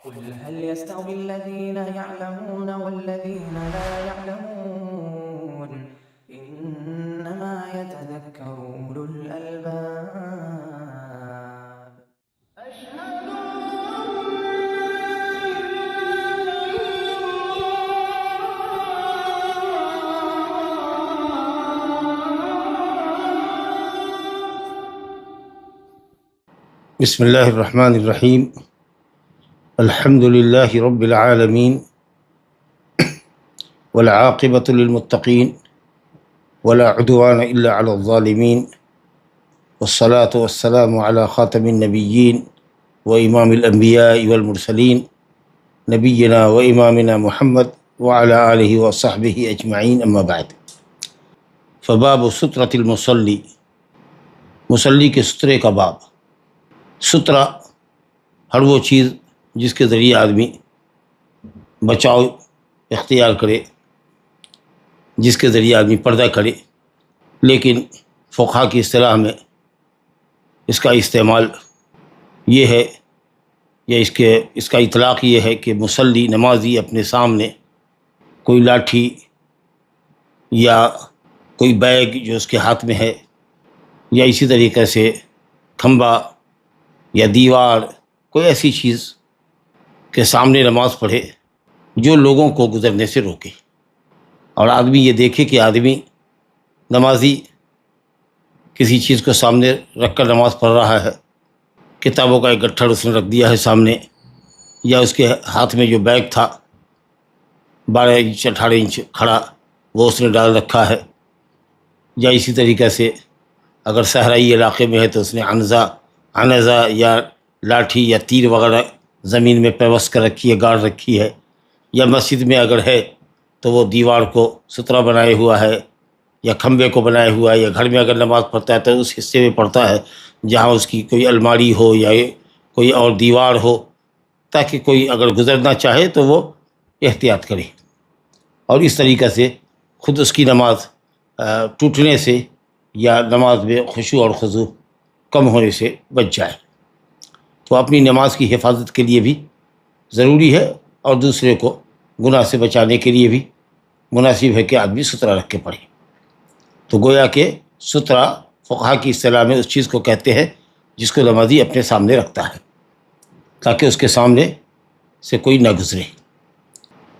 قل هل يستوي الذين يعلمون والذين لا يعلمون إنما يتذكر أولو الألباب أشهد بسم اللہ الرحمن الرحیم الحمد للہ رب العالمین والعاقبۃ للمتقین ولا عدوان الا علی الظالمین والصلاة والسلام علی خاتم النبیین وامام الانبیاء والمرسلین نبینا وامامنا محمد وعلی آلہ وصحبہ اجمعین اما بعد فباب سترۃ المصلی، مصلی کے سترے کا باب۔ سترہ ہر وہ چیز جس کے ذریعے آدمی بچاؤ اختیار کرے، جس کے ذریعے آدمی پردہ کرے، لیکن فقہا کی اصطلاح میں اس کا استعمال یہ ہے یا اس کا اطلاق یہ ہے کہ مصلی نمازی اپنے سامنے کوئی لاٹھی یا کوئی بیگ جو اس کے ہاتھ میں ہے یا اسی طریقے سے کھمبا یا دیوار، کوئی ایسی چیز کے سامنے نماز پڑھے جو لوگوں کو گزرنے سے روکے، اور آدمی یہ دیکھے کہ آدمی نمازی کسی چیز کو سامنے رکھ کر نماز پڑھ رہا ہے، کتابوں کا ایک گٹھڑ اس نے رکھ دیا ہے سامنے، یا اس کے ہاتھ میں جو بیگ تھا 12 انچ 18 انچ کھڑا وہ اس نے ڈال رکھا ہے، یا اسی طریقے سے اگر صحرائی علاقے میں ہے تو اس نے عنزہ یا لاٹھی یا تیر وغیرہ زمین میں پیوست کر رکھی ہے، گاڑ رکھی ہے، یا مسجد میں اگر ہے تو وہ دیوار کو سترہ بنائے ہوا ہے یا کھمبے کو بنائے ہوا ہے، یا گھر میں اگر نماز پڑھتا ہے تو اس حصے میں پڑھتا ہے جہاں اس کی کوئی الماری ہو یا کوئی اور دیوار ہو، تاکہ کوئی اگر گزرنا چاہے تو وہ احتیاط کرے، اور اس طریقے سے خود اس کی نماز ٹوٹنے سے یا نماز میں خشوع اور خضوع کم ہونے سے بچ جائے۔ تو اپنی نماز کی حفاظت کے لیے بھی ضروری ہے، اور دوسرے کو گناہ سے بچانے کے لیے بھی مناسب ہے کہ آدمی سترہ رکھ کے پڑھے۔ تو گویا کہ سترہ فقہا کی اصطلاح میں اس چیز کو کہتے ہیں جس کو نمازی اپنے سامنے رکھتا ہے تاکہ اس کے سامنے سے کوئی نہ گزرے۔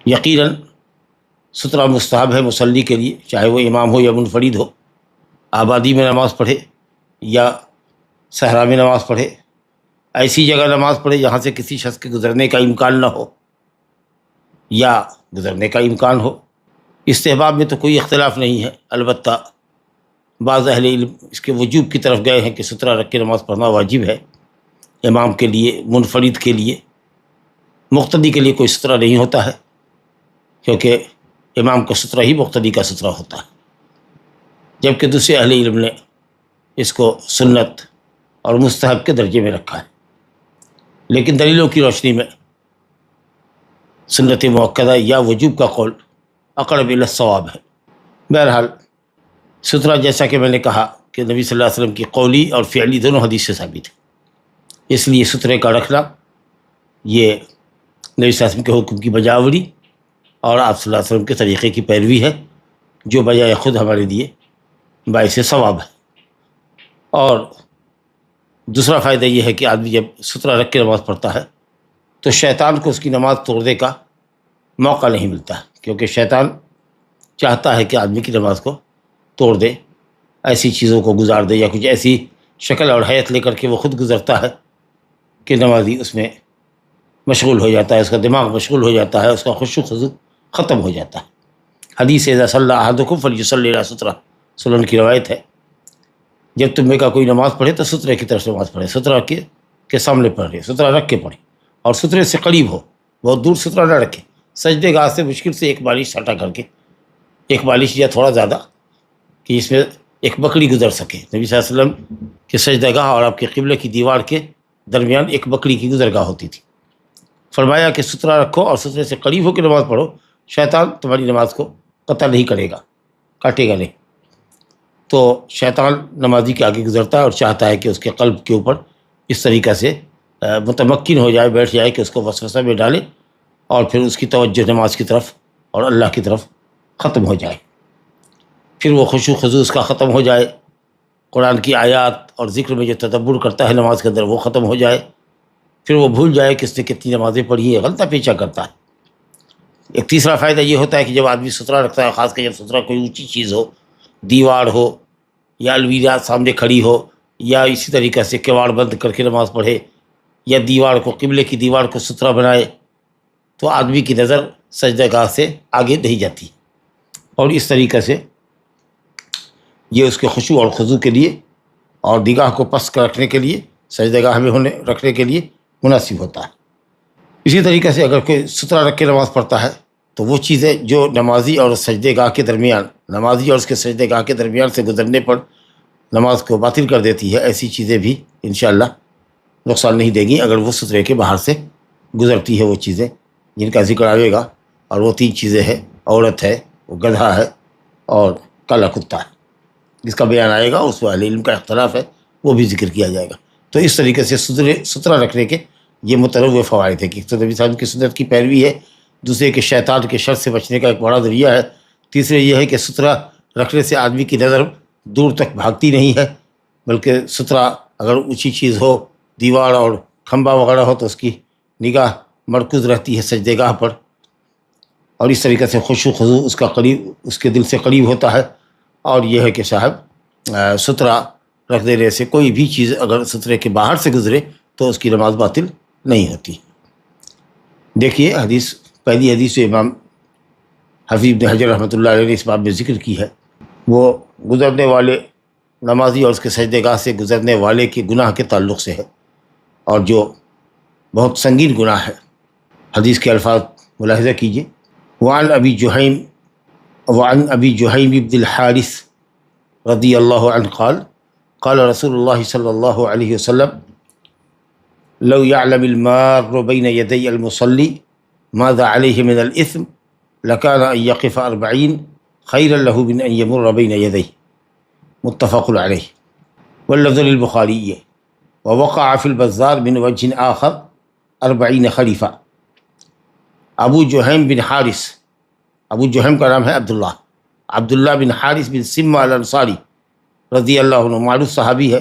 یقیناً سترہ مستحب ہے مصلی کے لیے، چاہے وہ امام ہو یا منفرد ہو، آبادی میں نماز پڑھے یا صحرا میں نماز پڑھے، ایسی جگہ نماز پڑھے جہاں سے کسی شخص کے گزرنے کا امکان نہ ہو یا گزرنے کا امکان ہو۔ استحباب میں تو کوئی اختلاف نہیں ہے، البتہ بعض اہل علم اس کے وجوب کی طرف گئے ہیں کہ سترہ رکھ کے نماز پڑھنا واجب ہے امام کے لیے، منفرد کے لیے۔ مقتدی کے لیے کوئی سترہ نہیں ہوتا ہے، کیونکہ امام کا سترہ ہی مقتدی کا سترہ ہوتا ہے، جبکہ دوسرے اہل علم نے اس کو سنت اور مستحب کے درجے میں رکھا ہے، لیکن دلیلوں کی روشنی میں سنت مؤکدہ یا وجوب کا قول اقرب الی الصواب ہے۔ بہرحال سترہ جیسا کہ میں نے کہا کہ نبی صلی اللہ علیہ وسلم کی قولی اور فعلی دونوں حدیث سے ثابت ہے، اس لیے سترے کا رکھنا یہ نبی صلی اللہ علیہ وسلم کے حکم کی بجاوری اور آپ صلی اللہ علیہ وسلم کے طریقے کی پیروی ہے، جو بجائے خود ہمارے لیے باعث ثواب ہے۔ اور دوسرا فائدہ یہ ہے کہ آدمی جب سترہ رکھ کے نماز پڑھتا ہے تو شیطان کو اس کی نماز توڑنے کا موقع نہیں ملتا، کیونکہ شیطان چاہتا ہے کہ آدمی کی نماز کو توڑ دے، ایسی چیزوں کو گزار دے، یا کچھ ایسی شکل اور حیت لے کر کے وہ خود گزرتا ہے کہ نمازی اس میں مشغول ہو جاتا ہے، اس کا دماغ مشغول ہو جاتا ہے، اس کا خشوع خضوع ختم ہو جاتا ہے۔ حدیث اذا صلی احدکم فلیصلی الی سترہ، سنن کی روایت ہے، جب تم میں کا کوئی نماز پڑھے تو سترے کی طرف سے نماز پڑھے، سترہ کے سامنے پڑھے، سترہ رکھ کے پڑھے، اور سترے سے قریب ہو، بہت دور سترہ نہ رکھے، سجدے گاہ سے مشکل سے ایک بالش ہٹا کر کے، ایک بالش یا تھوڑا زیادہ، کہ اس میں ایک بکری گزر سکے۔ نبی صلی اللہ علیہ وسلم کے سجدہ گاہ اور آپ کے قبلے کی دیوار کے درمیان ایک بکری کی گزرگاہ ہوتی تھی۔ فرمایا کہ سترہ رکھو اور سترے سے قریب ہو کے نماز پڑھو، شیطان تمہاری نماز کو قطع نہیں کرے گا، کاٹے گا نہیں۔ تو شیطان نمازی کے آگے گزرتا ہے اور چاہتا ہے کہ اس کے قلب کے اوپر اس طریقہ سے متمکن ہو جائے، بیٹھ جائے کہ اس کو وسوسہ میں ڈالے، اور پھر اس کی توجہ نماز کی طرف اور اللہ کی طرف ختم ہو جائے، پھر وہ خشوع خضوع اس کا ختم ہو جائے، قرآن کی آیات اور ذکر میں جو تدبر کرتا ہے نماز کے اندر وہ ختم ہو جائے، پھر وہ بھول جائے کہ اس نے کتنی نمازیں پڑھی ہیں، غلطہ پیچھا کرتا ہے۔ ایک تیسرا فائدہ یہ ہوتا ہے کہ جب آدمی سترہ رکھتا ہے، خاص کر جب سترہ کوئی اونچی چیز ہو، دیوار ہو یا الویرا سامنے کھڑی ہو، یا اسی طریقے سے کیواڑ بند کر کے نماز پڑھے، یا دیوار کو، قبلے کی دیوار کو سترہ بنائے، تو آدمی کی نظر سجدہ گاہ سے آگے نہیں جاتی، اور اس طریقے سے یہ اس کے خشوع اور خضوع کے لیے اور نگاہ کو پس کر رکھنے کے لیے، سجدہ گاہ میں رکھنے کے لیے مناسب ہوتا ہے۔ اسی طریقے سے اگر کوئی سترہ رکھ کے نماز پڑھتا ہے تو وہ چیزیں جو نمازی اور سجدے گاہ کے درمیان، نمازی اور اس کے سجدے گاہ کے درمیان سے گزرنے پر نماز کو باطل کر دیتی ہے، ایسی چیزیں بھی انشاءاللہ نقصان نہیں دیں گی اگر وہ سترے کے باہر سے گزرتی ہے۔ وہ چیزیں جن کا ذکر آئے گا، اور وہ تین چیزیں ہیں، عورت ہے، وہ گدھا ہے، اور کالا کتا ہے، جس کا بیان آئے گا، اس میں اہل علم کا اختلاف ہے، وہ بھی ذکر کیا جائے گا۔ تو اس طریقے سے سترہ رکھنے کے یہ متنوع فوائد ہے کہ نبی صلی اللہ علیہ وسلم کی سنت کی پیروی ہے، دوسرے کہ شیطان کے شر سے بچنے کا ایک بڑا ذریعہ ہے، تیسرے یہ ہے کہ سترہ رکھنے سے آدمی کی نظر دور تک بھاگتی نہیں ہے، بلکہ سترہ اگر اونچی چیز ہو، دیوار اور کھمبا وغیرہ ہو، تو اس کی نگاہ مرکوز رہتی ہے سجدے گاہ پر، اور اس طریقے سے خشوع خضوع اس کا قریب، اس کے دل سے قریب ہوتا ہے۔ اور یہ ہے کہ صاحب سترہ رکھ دینے سے کوئی بھی چیز اگر سترے کے باہر سے گزرے تو اس کی نماز باطل نہیں ہوتی۔ دیکھیے حدیث، پہلی حدیث امام حافظ ابن حجر رحمۃ اللہ علیہ نے اس باب میں ذکر کی ہے، وہ گزرنے والے نمازی اور اس کے سجدے گاہ سے گزرنے والے کے گناہ کے تعلق سے ہے، اور جو بہت سنگین گناہ ہے۔ حدیث کے الفاظ ملاحظہ کیجیے۔ وعن ابی جہیم بن الحارث رضی اللہ عنہ قال قال رسول اللہ صلی اللہ علیہ وسلم لو يعلم المار بين يدي المصلي ماذا عليه من الإثم لكان أن يقف 40 خيرا له من أن يمر بين يديه، متفق عليه، واللفظ للبخاري، ووقع في البزار من وجه آخر 40 خلیفہ۔ ابو جہیم بن حارث، ابو جہیم کا نام ہے عبداللہ بن حارث بن سمہ الانصاری رضی اللہ عنہ، معروف صحابی ہے،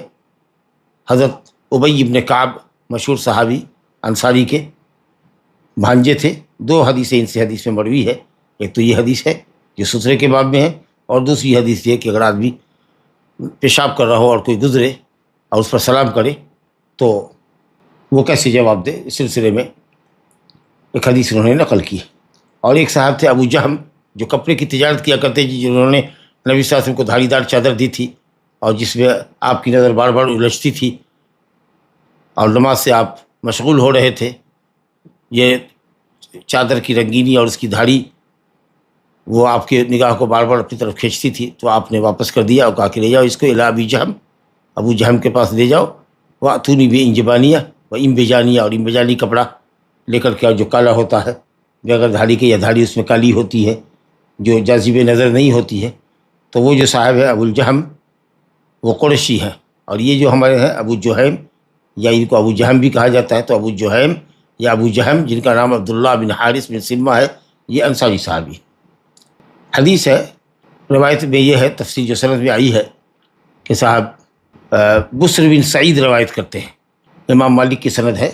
حضرت ابی بن کعب مشہور صحابی انصاری کے بھانجے تھے۔ دو حدیثیں ان سے حدیث میں مروی ہے، ایک تو یہ حدیث ہے جو سترے کے باب میں ہے، اور دوسری حدیث یہ کہ اگر آدمی پیشاب کر رہا ہو اور کوئی گزرے اور اس پر سلام کرے تو وہ کیسے جواب دے، اس سلسلے میں ایک حدیث انہوں نے نقل کی ہے۔ اور ایک صاحب تھے ابو جہم، جو کپڑے کی تجارت کیا کرتے جی، جنہوں نے نبی صلی اللہ علیہ وسلم کو دھاڑی دار چادر دی تھی، اور جس میں آپ کی نظر بار بار الجھتی تھی اور نماز سے آپ مشغول ہو رہے تھے۔ یہ چادر کی رنگینی اور اس کی دھاڑی وہ آپ کے نگاہ کو بار بار اپنی طرف کھینچتی تھی، تو آپ نے واپس کر دیا اور کہا کہ لے جاؤ اس کو الی ابی جہم، ابو جہم کے پاس لے جاؤ، واتونی بانجبانیہ و امبجانیہ، اور امبجانی کپڑا لے کر کے، جو کالا ہوتا ہے بغیر دھاڑی کے، یا دھاڑی اس میں کالی ہوتی ہے جو جاذب نظر نہیں ہوتی ہے۔ تو وہ جو صاحب ہے ابو الجہم، وہ قریشی ہے، اور یہ جو ہمارے ہیں ابو جہیم، یا ان کو ابو جہم بھی کہا جاتا ہے، تو ابو جہیم یا ابو جہم، جن کا نام عبداللہ بن حارث بن سمہ ہے، یہ انصاری صحابی۔ حدیث ہے، روایت میں یہ ہے، تفسیر جو سند میں آئی ہے کہ صاحب بسر بن سعید روایت کرتے ہیں، امام مالک کی سند ہے،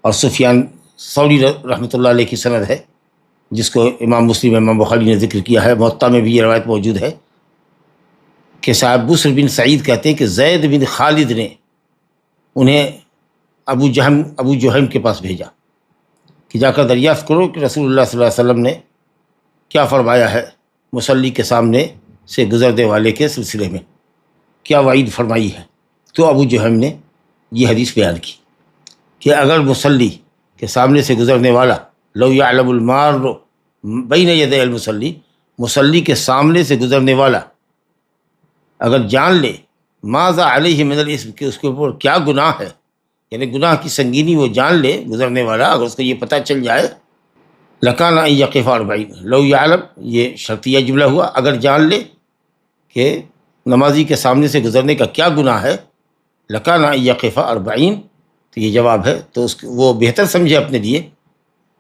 اور سفیان ثوری رحمۃ اللہ علیہ کی سند ہے، جس کو امام مسلم، امام بخاری نے ذکر کیا ہے، موطا میں بھی یہ روایت موجود ہے کہ صاحب بسر بن سعید کہتے ہیں کہ زید بن خالد نے انہیں ابو جہم کے پاس بھیجا کہ جا کر دریافت کرو کہ رسول اللہ صلی اللہ علیہ وسلم نے کیا فرمایا ہے مصلی کے سامنے سے گزرنے والے کے سلسلے میں، کیا وعید فرمائی ہے۔ تو ابو جہم نے یہ حدیث بیان کی کہ اگر مصلی کے سامنے سے گزرنے والا، لو یعلم المار بین یدی المصلی، مصلی کے سامنے سے گزرنے والا اگر جان لے ماذا علیہ من الاسم، کہ اس کے اوپر کیا گناہ ہے، یعنی گناہ کی سنگینی وہ جان لے، گزرنے والا اگر اس کو یہ پتہ چل جائے، لکان ان یقف 40، لو یعلم یہ شرطیہ جملہ ہوا، اگر جان لے کہ نمازی کے سامنے سے گزرنے کا کیا گناہ ہے، لکان ان یقف 40، تو یہ جواب ہے، تو وہ بہتر سمجھے اپنے لیے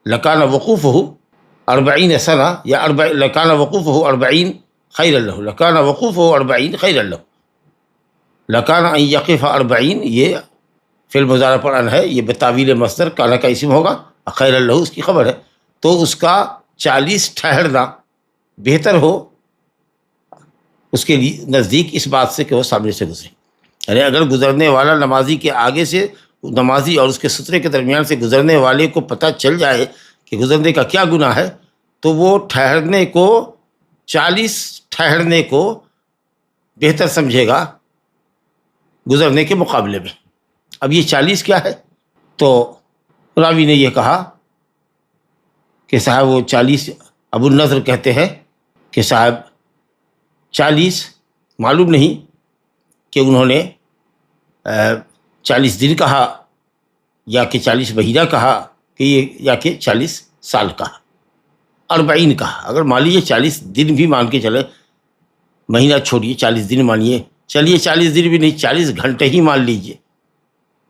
لکان وقوفہ 40 سنہ یا لکان وقوفہ 40 خیر لہ، لکان وقوفہ 40 خیر لہ، لکان ان یقف 40 یہ فعل مضارع پر ان ہے، یہ بتاویل مصدر کانا کا اسم ہوگا، خیر لہ اس کی خبر ہے، تو اس کا 40 ٹھہرنا بہتر ہو اس کے لیے نزدیک اس بات سے کہ وہ سامنے سے گزرے. یعنی اگر گزرنے والا نمازی کے آگے سے، نمازی اور اس کے سترے کے درمیان سے گزرنے والے کو پتہ چل جائے کہ گزرنے کا کیا گناہ ہے، تو وہ ٹھہرنے کو 40 ٹھہرنے کو بہتر سمجھے گا گزرنے کے مقابلے میں. اب یہ 40 کیا ہے؟ تو راوی نے یہ کہا کہ صاحب وہ 40، ابو النضر کہتے ہیں کہ صاحب 40 معلوم نہیں کہ انہوں نے 40 دن کہا یا کہ 40 مہینہ کہا کہ یہ، یا کہ 40 سال کہا، 40 کہا. اگر مان لیجیے 40 دن بھی مان کے چلے، مہینہ چھوڑیے 40 دن مانیے، چلیے 40 دن بھی نہیں 40 گھنٹے ہی مان لیجیے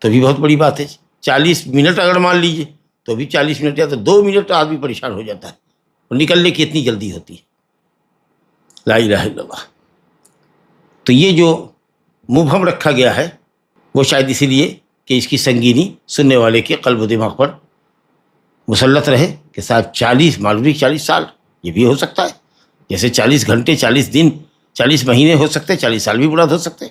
تو بھی بہت بڑی بات ہے. 40 منٹ اگر مان لیجیے تو بھی 40 منٹ، یا تو 2 منٹ آدمی پریشان ہو جاتا ہے اور نکلنے کی اتنی جلدی ہوتی ہے. لا الہ الا اللہ. تو یہ جو مبہم رکھا گیا ہے وہ شاید اسی لیے کہ اس کی سنگینی سننے والے کے قلب و دماغ پر مسلط رہے کہ صاحب 40 معلوم نہیں 40 سال یہ بھی ہو سکتا ہے، جیسے 40 گھنٹے 40 دن 40 مہینے ہو سکتے، 40 سال بھی مراد ہو سکتے.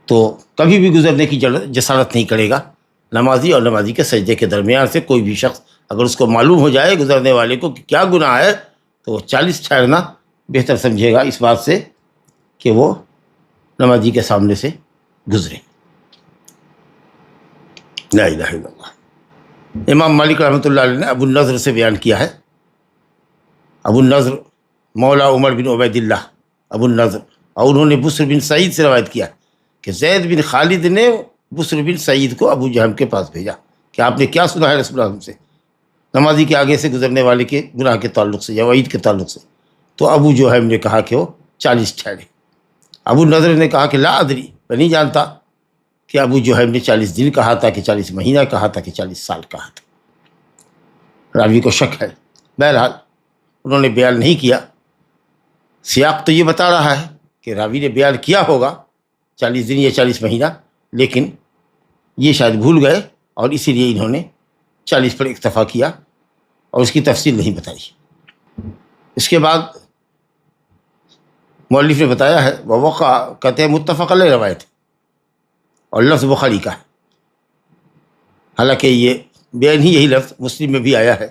تو کبھی بھی گزرنے کی جسارت نہیں کرے گا نمازی اور نمازی کے سجدے کے درمیان سے کوئی بھی شخص. اگر اس کو معلوم ہو جائے گزرنے والے کو کہ کیا گناہ ہے تو وہ 40 ٹھہرنا بہتر سمجھے گا اس بات سے کہ وہ نمازی کے سامنے سے گزرے. لا الہ الا اللہ. امام مالک رحمۃ اللہ علیہ نے ابو النضر سے بیان کیا ہے. ابو النضر مولا عمر بن عبید اللہ ابو النضر، اور انہوں نے بسر بن سعید سے روایت کیا کہ زید بن خالد نے بسر بن سعید کو ابو جہم کے پاس بھیجا کہ آپ نے کیا سنا ہے رسول اللہ سے نمازی کے آگے سے گزرنے والے کے گناہ کے تعلق سے یا وعید کے تعلق سے. تو ابو جہم نے کہا کہ وہ 40 ٹھہرے. ابو النضر نے کہا کہ لا ادری، میں نہیں جانتا کہ ابو جہم نے 40 دن کہا تھا کہ 40 مہینہ کہا تھا کہ 40 سال کہا تھا. راوی کو شک ہے. بہرحال انہوں نے بیان نہیں کیا. سیاق تو یہ بتا رہا ہے کہ راوی نے بیان کیا ہوگا 40 دن یا 40 مہینہ، لیکن یہ شاید بھول گئے اور اسی لیے انہوں نے 40 پر اکتفا کیا اور اس کی تفصیل نہیں بتائی. اس کے بعد مؤلف نے بتایا ہے ووقع، کہتے ہیں متفق علیہ روایت اور لفظ بخاری کا ہے، حالانکہ یہ بیان ہی یہی لفظ مسلم میں بھی آیا ہے،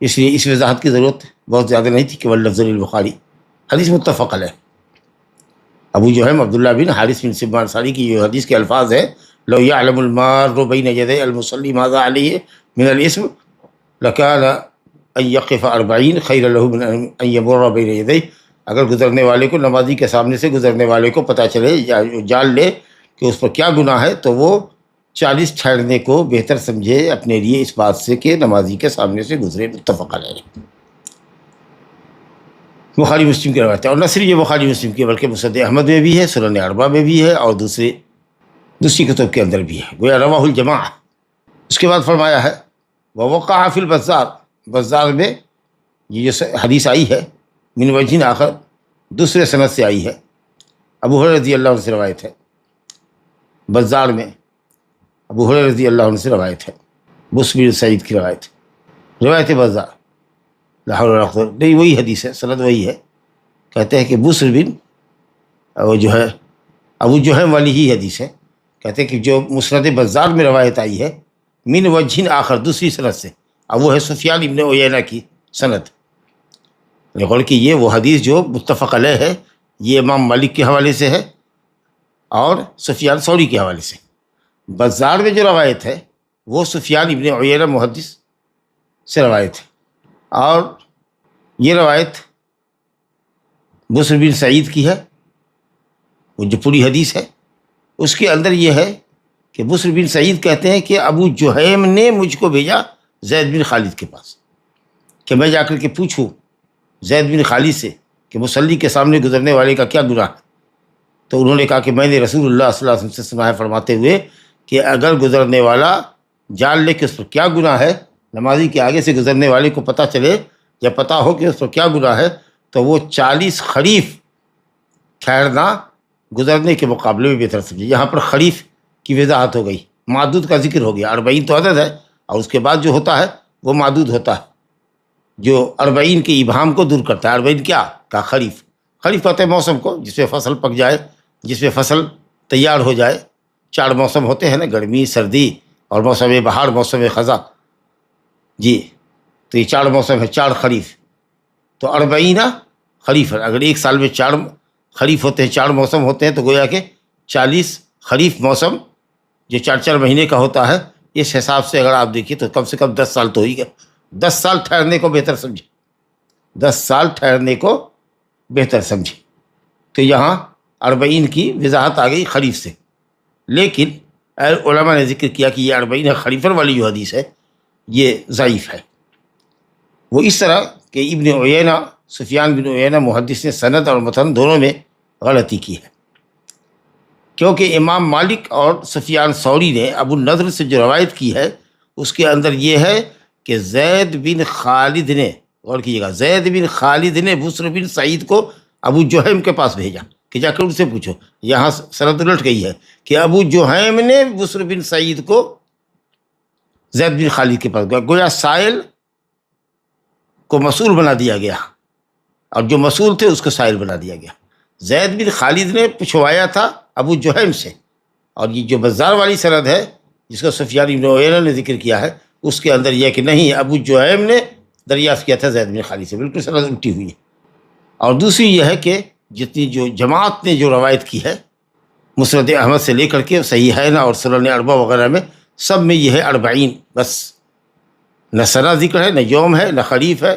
اس لیے اس وضاحت کی ضرورت بہت زیادہ نہیں تھی کہ واللفظ للبخاری، حدیث متفق علیہ. ابو جہم عبداللہ بن حارث بن سبان انصاری کی یہ حدیث کے الفاظ ہے لو یعلم المار بین یدی المصلی ماذا علیہ من الاسم لکان ان یقف 40 خیر له من ان یمر بین یدی. اگر گزرنے والے کو، نمازی کے سامنے سے گزرنے والے کو پتہ چلے یا جان لے کہ اس پر کیا گناہ ہے تو وہ 40 ٹھہرنے کو بہتر سمجھے اپنے لیے اس بات سے کہ نمازی کے سامنے سے گزرے. متفق علیہ. بخاری مسلم کی روایت ہے، اور نہ صرف یہ بخاری مسلم کی بلکہ مسند احمد میں بھی ہے، سنن اربعہ میں بھی ہے اور دوسری کتب کے اندر بھی ہے، گویا رواہ الجماعہ. اس کے بعد فرمایا ہے ووقع فی البزار، بزار میں یہ جو حدیث آئی ہے من وجہ آخر دوسرے سند سے آئی ہے، ابو ہریرہ رضی اللہ عنہ سے روایت ہے. بزار میں ابو ہریرہ رضی اللہ عنہ سے روایت ہے، بسر بن سعید کی روایت بزار. لا حول ولا قوة، نہیں وہی حدیث ہے، سند وہی ہے. کہتے ہیں کہ بسر بن وہ جو ہے ابو جہم والی ہی حدیث ہے. کہتے ہیں کہ جو مسند بزار میں روایت آئی ہے من وجہ آخر دوسری سند سے، اب وہ ہے سفیان ابن عیینہ کی سند. غور کہ یہ وہ حدیث جو متفق علیہ ہے یہ امام مالک کے حوالے سے ہے اور سفیان ثوری کے حوالے سے. بزار میں جو روایت ہے وہ سفیان ابن عیینہ محدث سے روایت ہے، اور یہ روایت بسر بن سعید کی ہے. وہ جو پوری حدیث ہے اس کے اندر یہ ہے کہ بسر بن سعید کہتے ہیں کہ ابو جہیم نے مجھ کو بھیجا زید بن خالد کے پاس کہ میں جا کر کے پوچھوں زید بن خالد سے کہ مصلی کے سامنے گزرنے والے کا کیا گناہ ہے. تو انہوں نے کہا کہ میں نے رسول اللہ صلی اللہ علیہ وسلم سے سنا ہے فرماتے ہوئے کہ اگر گزرنے والا جان لے کہ اس پر کیا گناہ ہے، نمازی کے آگے سے گزرنے والے کو پتہ چلے یا پتہ ہو کہ اس پر کیا گناہ ہے، تو وہ 40 خریف ٹھہرنا گزرنے کے مقابلے میں بہتر سمجھے۔ یہاں پر خریف کی وضاحت ہو گئی، معدود کا ذکر ہو گیا۔ 40 تو عدد ہے، اور اس کے بعد جو ہوتا ہے وہ معدود ہوتا ہے، جو 40 کے ابہام کو دور کرتا ہے۔ 40 کیا کہا؟ خریف۔ خریف کہتے ہیں موسم کو جس میں فصل پک جائے، جس میں فصل تیار ہو جائے۔ 4 موسم ہوتے ہیں نا، گرمی، سردی اور موسم بہار، موسم خزاں۔ جی، تو یہ 4 موسم ہے، 4 خریف۔ تو 40 خریف ہے۔ اگر ایک سال میں 4 خریف ہوتے ہیں، 4 موسم ہوتے ہیں، تو گویا کہ 40 خریف موسم جو 4 مہینے کا ہوتا ہے، اس حساب سے اگر آپ دیکھیے تو کم سے کم 10 سال تو ہی گیا۔ 10 سال ٹھہرنے کو بہتر سمجھے، 10 سال ٹھہرنے کو بہتر سمجھے۔ تو یہاں 40 کی وضاحت آ گئی خریف سے، لیکن علماء نے ذکر کیا کہ یہ 40 خریفن والی جو حدیث ہے یہ ضعیف ہے۔ وہ اس طرح کہ ابن عیینہ، سفیان بن عیینہ محدث نے سند اور متن دونوں میں غلطی کی ہے، کیونکہ امام مالک اور سفیان ثوری نے ابو النضر سے جو روایت کی ہے اس کے اندر یہ ہے کہ زید بن خالد نے، غور کیجیے گا، زید بن خالد نے بسر بن سعید کو ابو جہیم کے پاس بھیجا کہ جا کر ان سے پوچھو۔ یہاں سند الٹ گئی ہے کہ ابو جہیم نے بسر بن سعید کو زید بن خالد کے پاس، گویا سائل کو مسئول بنا دیا گیا، اور جو مسئول تھے اس کو سائل بنا دیا گیا۔ زید بن خالد نے پوچھوایا تھا ابو جہیم سے، اور یہ جو بزار والی سند ہے جس کو سفیان بن عیینہ نے ذکر کیا ہے، اس کے اندر یہ کہ نہیں، ابو جہیم نے دریافت کیا تھا زید بن خالد سے، بالکل سند الٹی ہوئی ہے۔ اور دوسری یہ ہے کہ جتنی جو جماعت نے جو روایت کی ہے مسند احمد سے لے کر کے صحیحین اور سنن اربعہ وغیرہ میں، سب میں یہ ہے 40، بس نہ سنہ ذکر ہے، نہ یوم ہے، نہ خریف ہے،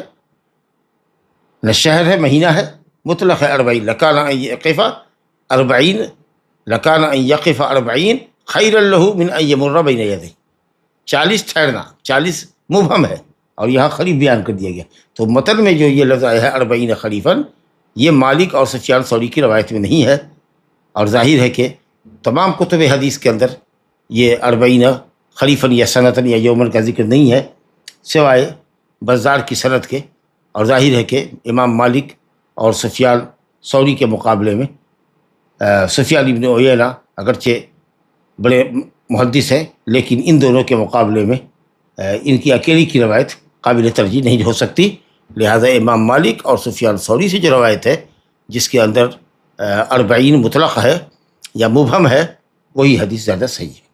نہ شہر ہے، مہینہ ہے، مطلق ہے 40۔ لکان ان یقف 40، لکان ان یقف 40 خیر لہ من ان یمر بین یدیہ۔ 40 ٹھہرنا، 40 مبہم ہے، اور یہاں خریف بیان کر دیا گیا۔ تو متن میں جو یہ لفظ آیا ہے 40 خریفاً، یہ مالک اور سفیان ثوری کی روایت میں نہیں ہے، اور ظاہر ہے کہ تمام کتب حدیث کے اندر یہ 40 خریفاً یا سنتاً یا یومن کا ذکر نہیں ہے، سوائے بزار کی سند کے۔ اور ظاہر ہے کہ امام مالک اور سفیان ثوری کے مقابلے میں سفیان ابن عیینہ اگرچہ بڑے محدث ہیں، لیکن ان دونوں کے مقابلے میں ان کی اکیلی کی روایت قابل ترجیح نہیں ہو سکتی۔ لہذا امام مالک اور سفیان ثوری سے جو روایت ہے جس کے اندر 40 مطلق ہے یا مبہم ہے، وہی حدیث زیادہ صحیح ہے۔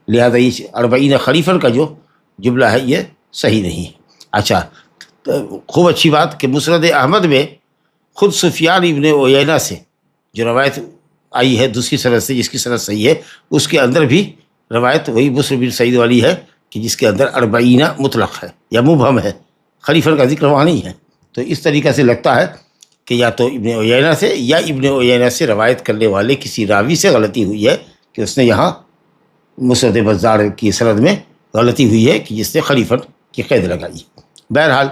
لہذا یہ 40 خریفاً کا جو جملہ ہے یہ صحیح نہیں ہے۔ اچھا، خوب اچھی بات کہ مسند احمد میں خود سفیان ابن عیینہ سے جو روایت آئی ہے دوسری سند سے، جس کی سند صحیح ہے، اس کے اندر بھی روایت وہی بسر بن سعید والی ہے کہ جس کے اندر 40 مطلق ہے یا مبہم ہے، خریفاً کا ذکر وہاں نہیں ہے۔ تو اس طریقے سے لگتا ہے کہ یا تو ابن عیینہ سے یا ابن عیینہ سے روایت کرنے والے کسی راوی سے غلطی ہوئی ہے کہ اس نے یہاں مسند بزار کی سند میں غلطی ہوئی ہے کہ جس نے خریفاً کی قید لگائی۔ بہرحال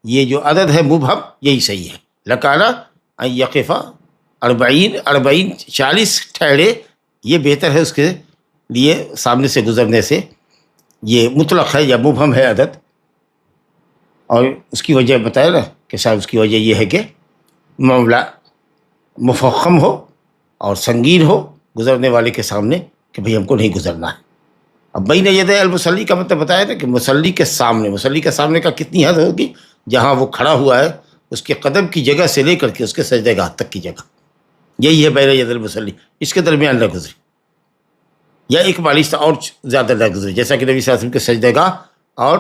یہ جو عدد ہے مبہم یہی صحیح ہے، لکانا ان یقف 40 40 ٹھہرے، یہ بہتر ہے اس کے لیے سامنے سے گزرنے سے۔ یہ مطلق ہے یا مبہم ہے عدد، اور اس کی وجہ بتایا نا کہ صاحب اس کی وجہ یہ ہے کہ معاملہ مفخم ہو اور سنگین ہو گزرنے والے کے سامنے کہ بھئی ہم کو نہیں گزرنا ہے۔ اب بین یدی المصلی کا مطلب بتایا نا کہ مصلی کے سامنے، مصلی کے سامنے کا کتنی حد ہوگی؟ جہاں وہ کھڑا ہوا ہے اس کے قدم کی جگہ سے لے کر کے اس کے سجدہ گاہ تک کی جگہ، یہی ہے بین یدی المصلی۔ اس کے درمیان نہ گزرے، یا ایک بالش اور زیادہ نہ گزرے، جیسا کہ نبی صلی اللہ علیہ وسلم کے سجدہ گاہ اور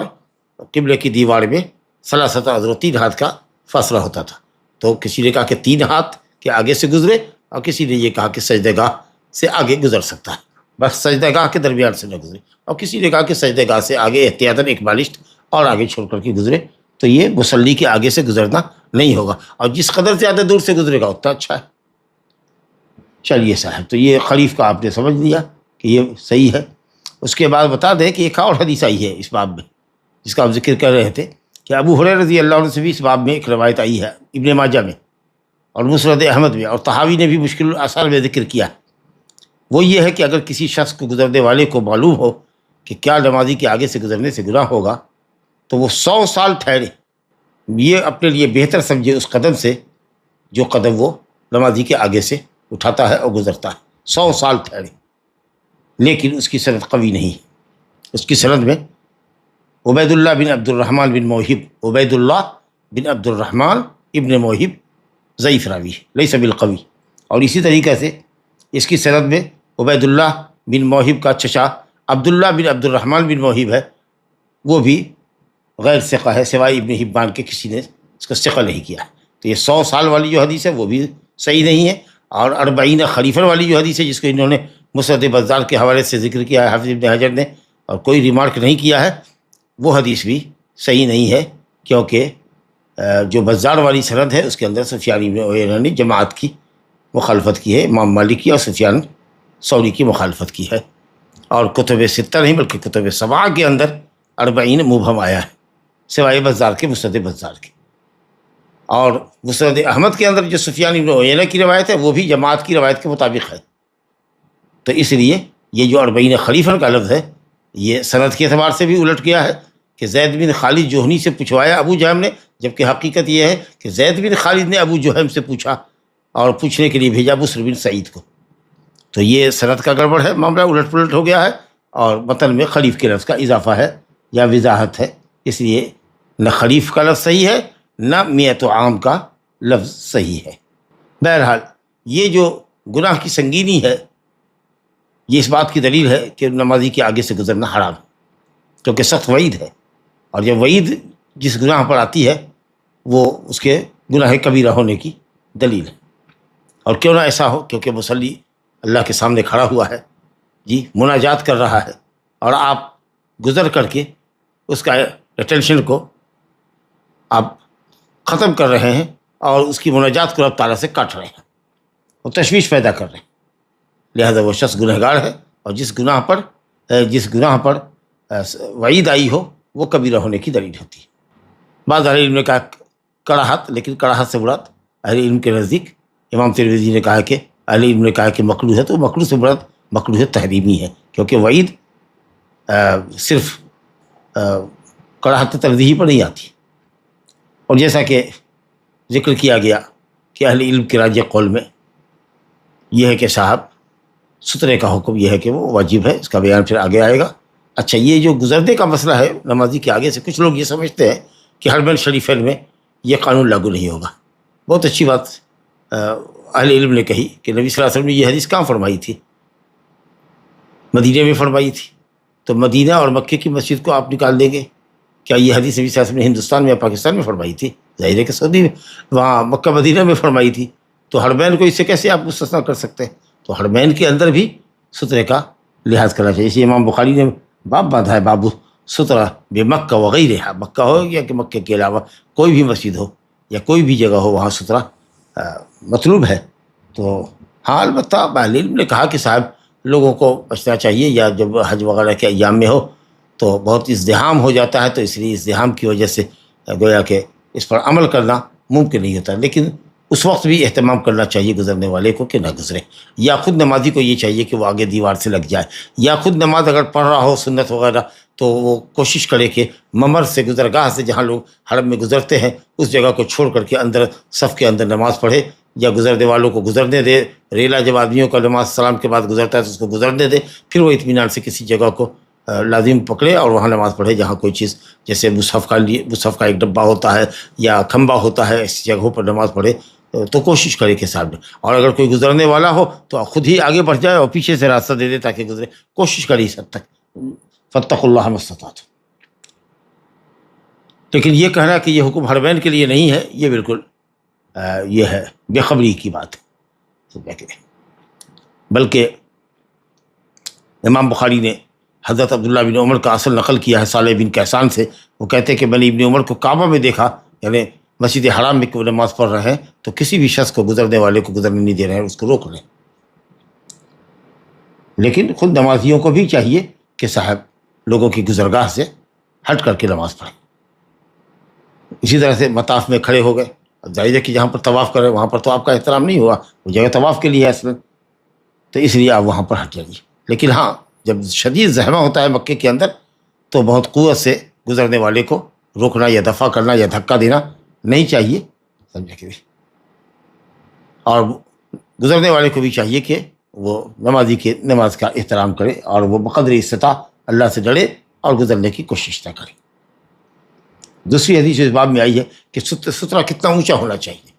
قبلے کی دیوار میں 3 اعظم 3 ہاتھ کا فاصلہ ہوتا تھا۔ تو کسی نے کہا کہ 3 ہاتھ کے آگے سے گزرے، اور کسی نے یہ کہا کہ سجدہ گاہ سے آگے گزر سکتا ہے، بس سجدہ گاہ کے درمیان سے نہ گزرے، اور کسی نے کہا کہ سجدہ گاہ سے آگے احتیاطاً ایک بالشت اور آگے چھوڑ کر کے گزرے، تو یہ مصلی کے آگے سے گزرنا نہیں ہوگا، اور جس قدر زیادہ دور سے گزرے گا اتنا اچھا ہے۔ چلیے صاحب، تو یہ خریف کا آپ نے سمجھ لیا کہ یہ صحیح ہے۔ اس کے بعد بتا دیں کہ ایک اور حدیث آئی ہے اس باب میں جس کا آپ ذکر کر رہے تھے، کہ ابو ہریرہ رضی اللہ عنہ سے بھی اس باب میں ایک روایت آئی ہے ابن ماجہ میں اور مسند احمد میں، اور طحاوی نے بھی مشکل الاثار میں ذکر کیا۔ وہ یہ ہے کہ اگر کسی شخص کو گزرنے والے کو معلوم ہو کہ کیا نمازی کے آگے سے گزرنے سے گناہ ہوگا تو وہ 100 سال ٹھہرے، یہ اپنے لیے بہتر سمجھے اس قدم سے جو قدم وہ نمازی کے آگے سے اٹھاتا ہے اور گزرتا ہے، 100 سال ٹھہرے، لیکن اس کی سند قوی نہیں۔ اس کی سند میں عبید اللہ بن عبد الرحمن بن موہب، عبید اللہ بن عبد الرحمن ابن موہب ضعیف راوی ہے، لیس بالقوی۔ اور اسی طریقے سے اس کی سند میں عبید اللہ بن موہب کا چچا عبداللہ بن عبد الرحمن بن موہب ہے، وہ بھی غیر ثقہ ہے، سوائے ابن حبان کے کسی نے اس کا ثقہ نہیں کیا۔ تو یہ 100 سال والی جو حدیث ہے وہ بھی صحیح نہیں ہے، اور 40 خلیفہ والی جو حدیث ہے جس کو انہوں نے مسند بزار کے حوالے سے ذکر کیا ہے حافظ ابن حجر نے، اور کوئی ریمارک نہیں کیا ہے، وہ حدیث بھی صحیح نہیں ہے، کیونکہ جو بزار والی سند ہے اس کے اندر سفیان بن عیینہ نے جماعت کی مخالفت کی ہے، امام مالک کی اور سفیان ثوری کی مخالفت کی ہے، اور کتب ستہ نہیں بلکہ کتب سبعہ کے اندر 40 مبہم آیا ہے سوائے بزار کے، مسند بزار کے۔ اور مسند احمد کے اندر جو سفیان بن عیینہ کی روایت ہے وہ بھی جماعت کی روایت کے مطابق ہے۔ تو اس لیے یہ جو 40 خلیفہ کا لفظ ہے یہ سند کے اعتبار سے بھی الٹ گیا ہے کہ زید بن خالد جوہنی سے پوچھوایا ابو جہم نے، جبکہ حقیقت یہ ہے کہ زید بن خالد نے ابو جہم سے پوچھا اور پوچھنے کے لیے بھیجا بسر بن سعید کو۔ تو یہ سند کا گڑبڑ ہے، معاملہ الٹ پلٹ ہو گیا ہے، اور متن میں خلیف کے لفظ کا اضافہ ہے یا وضاحت ہے، اس لیے نہ خلیف کا لفظ صحیح ہے نہ میت و عام کا لفظ صحیح ہے۔ بہرحال یہ جو گناہ کی سنگینی ہے یہ اس بات کی دلیل ہے کہ نمازی کے آگے سے گزرنا حرام ہے، کیونکہ سخت وعید ہے، اور جب وعید جس گناہ پر آتی ہے وہ اس کے گناہ کبیرہ ہونے کی دلیل ہے۔ اور کیوں نہ ایسا ہو، کیونکہ مصلی اللہ کے سامنے کھڑا ہوا ہے، جی مناجات کر رہا ہے، اور آپ گزر کر کے اس کا اٹینشن کو آپ ختم کر رہے ہیں اور اس کی مناجات کو رب تعالیٰ سے کاٹ رہے ہیں اور تشویش پیدا کر رہے ہیں، لہذا وہ شخص گنہگار ہے، اور جس گناہ پر وعید آئی ہو وہ کبیرہ ہونے کی دلیل ہوتی ہے۔ بعض اہل علم نے کہا کراہت، لیکن کراہت سے مراد اہل علم کے نزدیک امام ترمذی نے کہا کہ اہل علم نے کہا کہ مکروہ ہے، تو مکروہ سے مراد مکروہ تحریمی ہے، کیونکہ وعید صرف کراہت تنزیہی پر نہیں آتی۔ اور جیسا کہ ذکر کیا گیا کہ اہل علم کے راجح قول میں یہ ہے کہ صاحب سترے کا حکم یہ ہے کہ وہ واجب ہے، اس کا بیان پھر آگے آئے گا۔ اچھا، یہ جو گزرنے کا مسئلہ ہے نمازی کے آگے سے، کچھ لوگ یہ سمجھتے ہیں کہ حرمین شریفین میں یہ قانون لاگو نہیں ہوگا۔ بہت اچھی بات اہل علم نے کہی کہ نبی صلی اللہ علیہ وسلم نے یہ حدیث کہاں فرمائی تھی؟ مدینہ میں فرمائی تھی، تو مدینہ اور مکے کی مسجد کو آپ نکال دیں گے؟ کیا یہ حدیث نبی صلی اللہ علیہ وسلم نے ہندوستان میں یا پاکستان میں فرمائی تھی؟ ظاہر ہے کہ سعودی میں، وہاں مکہ مدینہ میں فرمائی تھی، تو حرمین کو اس سے کیسے آپ مستثنیٰ کر سکتے ہیں؟ تو حرمین کے اندر بھی سترے کا لحاظ کرنا چاہیے۔ اسی امام بخاری نے باب باندھا ہے، باب سترہ بے مکہ وغیرہ، مکہ ہو یا کہ مکہ کے علاوہ کوئی بھی مسجد ہو یا کوئی بھی جگہ ہو وہاں سترہ مطلوب ہے۔ تو ہاں، البتہ اہل علم نے کہا کہ صاحب لوگوں کو بچنا چاہیے، یا جب حج وغیرہ کے ایام میں ہو تو بہت ازدحام ہو جاتا ہے، تو اس لیے ازدحام کی وجہ سے گویا کہ اس پر عمل کرنا ممکن نہیں ہوتا، لیکن اس وقت بھی اہتمام کرنا چاہیے گزرنے والے کو کہ نہ گزرے، یا خود نمازی کو یہ چاہیے کہ وہ آگے دیوار سے لگ جائے، یا خود نماز اگر پڑھ رہا ہو سنت وغیرہ تو وہ کوشش کرے کہ ممر سے، گزرگاہ سے جہاں لوگ حرم میں گزرتے ہیں اس جگہ کو چھوڑ کر کے اندر صف کے اندر نماز پڑھے، یا گزرنے والوں کو گزرنے دے۔ ریلا جب آدمیوں کا نماز سلام کے بعد گزرتا ہے تو اس کو گزرنے دے، پھر وہ اطمینان سے کسی جگہ کو لازم پکڑے اور وہاں نماز پڑھے جہاں کوئی چیز، جیسے مصحف کا ایک ڈبہ ہوتا ہے یا کھمبا ہوتا ہے، ایسی جگہوں پر نماز پڑھے، تو کوشش کرے کہ صاحب، اور اگر کوئی گزرنے والا ہو تو خود ہی آگے بڑھ جائے اور پیچھے سے راستہ دے دے تاکہ گزرے، کوشش کرے اس حد تک، فاتقوا اللہ ما استطعتم۔ لیکن یہ کہنا کہ یہ حکم حرمین کے لیے نہیں ہے، یہ بالکل یہ ہے بے خبری کی بات ہے۔ بلکہ امام بخاری نے حضرت عبداللہ بن عمر کا اصل نقل کیا ہے صالح بن کیسان سے، وہ کہتے ہیں کہ میں نے ابن عمر کو کعبہ میں دیکھا، یعنی مسجد حرام میں کہ نماز پڑھ رہے ہیں تو کسی بھی شخص کو، گزرنے والے کو گزرنے نہیں دے رہے ہیں، اس کو روک لیں۔ لیکن خود نمازیوں کو بھی چاہیے کہ صاحب لوگوں کی گزرگاہ سے ہٹ کر کے نماز پڑھیں۔ اسی طرح سے مطاف میں کھڑے ہو گئے، ظاہر ہے کہ جہاں پر طواف کرے وہاں پر تو آپ کا احترام نہیں ہوا، وہ جگہ طواف کے لیے ہے اصلاً، تو اس لیے آپ وہاں پر ہٹ جائیے. لیکن ہاں جب شدید زحمہ ہوتا ہے مکے کے اندر تو بہت قوت سے گزرنے والے کو روکنا یا دفع کرنا یا دھکا دینا نہیں چاہیے، سمجھے کہ. اور گزرنے والے کو بھی چاہیے کہ وہ نمازی کے نماز کا احترام کرے اور وہ بقدر استطاعت اللہ سے ڈرے اور گزرنے کی کوشش نہ کرے. دوسری حدیث اس باب میں آئی ہے کہ سترہ کتنا اونچا ہونا چاہیے.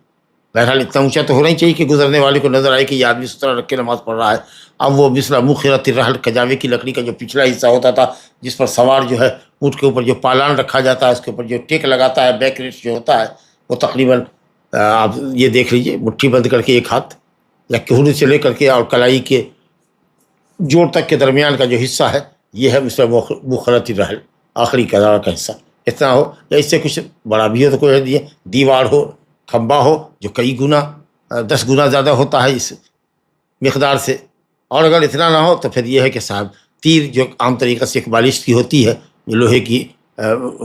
بہرحال اتنا اونچا تو ہونا ہی چاہیے کہ گزرنے والے کو نظر آئے کہ یہ آدمی سترہ رکھ کے نماز پڑھ رہا ہے. اب وہ مثلا مخرۃ الرحل، کجاوے کی لکڑی کا جو پچھلا حصہ ہوتا تھا جس پر سوار جو ہے اونٹ کے اوپر جو پالان رکھا جاتا ہے، اس کے اوپر جو ٹیک لگاتا ہے، بیک ریسٹ جو ہوتا ہے، وہ تقریباً آپ یہ دیکھ لیجیے مٹھی بند کر کے ایک ہاتھ یا کہنے سے لے کر کے اور کلائی کے جوڑ تک کے درمیان کا جو حصہ ہے یہ ہے مثلا مخرۃ الرحل، آخری کدار کا حصہ اتنا ہو، یا اس سے کچھ بڑا بھی ہو تو کوئی نہیں. دیوار ہو، کھمبا ہو جو کئی گنا 10 گنا زیادہ ہوتا ہے اس مقدار سے. اور اگر اتنا نہ ہو تو پھر یہ ہے کہ صاحب تیر جو عام طریقے سے ایک بالشت کی ہوتی ہے، جو لوہے کی